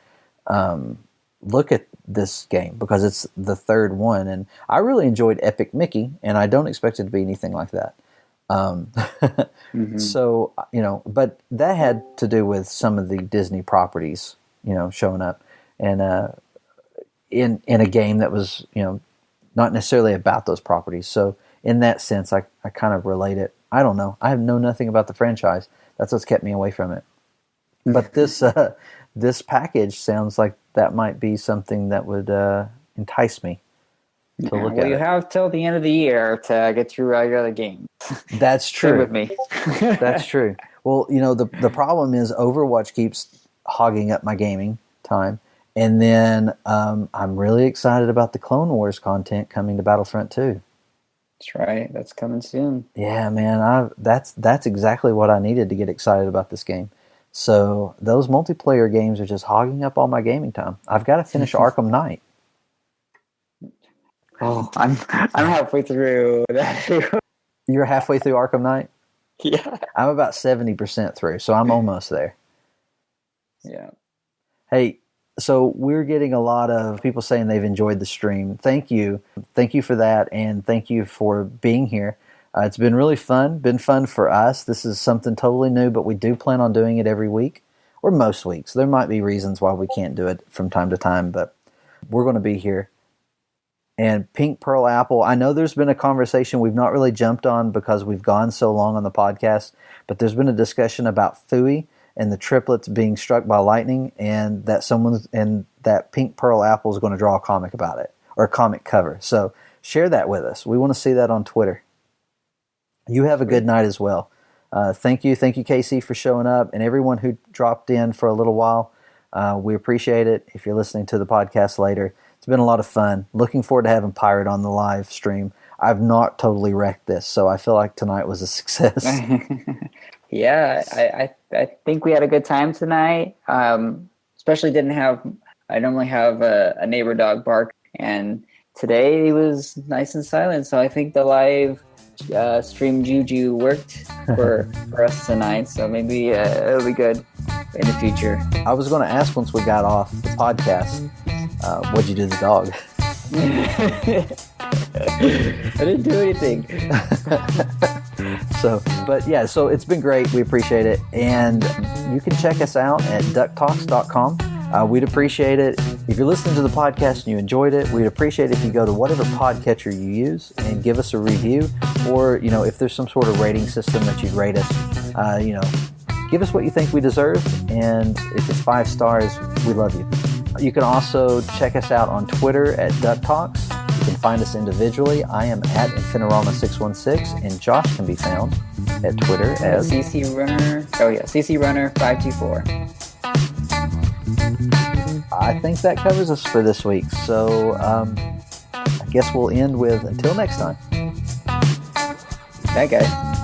Speaker 1: look at this game, because it's the third one, and I really enjoyed Epic Mickey, and I don't expect it to be anything like that. So, but that had to do with some of the Disney properties, showing up, and in a game that was, not necessarily about those properties. So in that sense, I kind of relate it. I don't know. I know nothing about the franchise. That's what's kept me away from it. But this package sounds like that might be something that would entice me to look at. Well,
Speaker 2: you have till the end of the year to get through all your other games.
Speaker 1: That's true.
Speaker 2: Stay with me.
Speaker 1: That's true. Well, the problem is Overwatch keeps hogging up my gaming time. And then I'm really excited about the Clone Wars content coming to Battlefront 2.
Speaker 2: That's right. That's coming soon.
Speaker 1: Yeah, man. That's exactly what I needed to get excited about this game. So those multiplayer games are just hogging up all my gaming time. I've got to finish Arkham Knight.
Speaker 2: Oh, I'm halfway through that.
Speaker 1: You're halfway through Arkham Knight?
Speaker 2: Yeah.
Speaker 1: I'm about 70% through, so I'm almost there.
Speaker 2: Yeah.
Speaker 1: Hey, so we're getting a lot of people saying they've enjoyed the stream. Thank you. Thank you for that, and thank you for being here. It's been really fun. Been fun for us. This is something totally new, but we do plan on doing it every week, or most weeks. There might be reasons why we can't do it from time to time, but we're going to be here. And Pink Pearl Apple, I know there's been a conversation we've not really jumped on because we've gone so long on the podcast, but there's been a discussion about Fooey and the triplets being struck by lightning, and that Pink Pearl Apple is going to draw a comic about it, or a comic cover. So share that with us. We want to see that on Twitter. You have a good night as well. Thank you, Casey, for showing up, and everyone who dropped in for a little while. We appreciate it. If you're listening to the podcast later, it's been a lot of fun. Looking forward to having Pirate on the live stream. I've not totally wrecked this, so I feel like tonight was a success.
Speaker 2: Yeah, I think we had a good time tonight. Especially I normally have a neighbor dog bark, and today he was nice and silent. So I think the live stream juju worked for us tonight. So maybe it'll be good in the future.
Speaker 1: I was going to ask once we got off the podcast, what'd you do to the dog?
Speaker 2: I didn't do anything.
Speaker 1: So it's been great. We appreciate it. And you can check us out at DuckTalks.com. We'd appreciate it. If you're listening to the podcast and you enjoyed it, we'd appreciate it if you go to whatever podcatcher you use and give us a review. Or, if there's some sort of rating system that you'd rate us, give us what you think we deserve. And if it's 5 stars, we love you. You can also check us out on Twitter at DuckTalks. You can find us individually. I am at Infinirama616, and Josh can be found at Twitter as
Speaker 2: CC Runner. Oh yeah, CC Runner 524.
Speaker 1: I think that covers us for this week. So I guess we'll end with until next time.
Speaker 2: Bye, guys.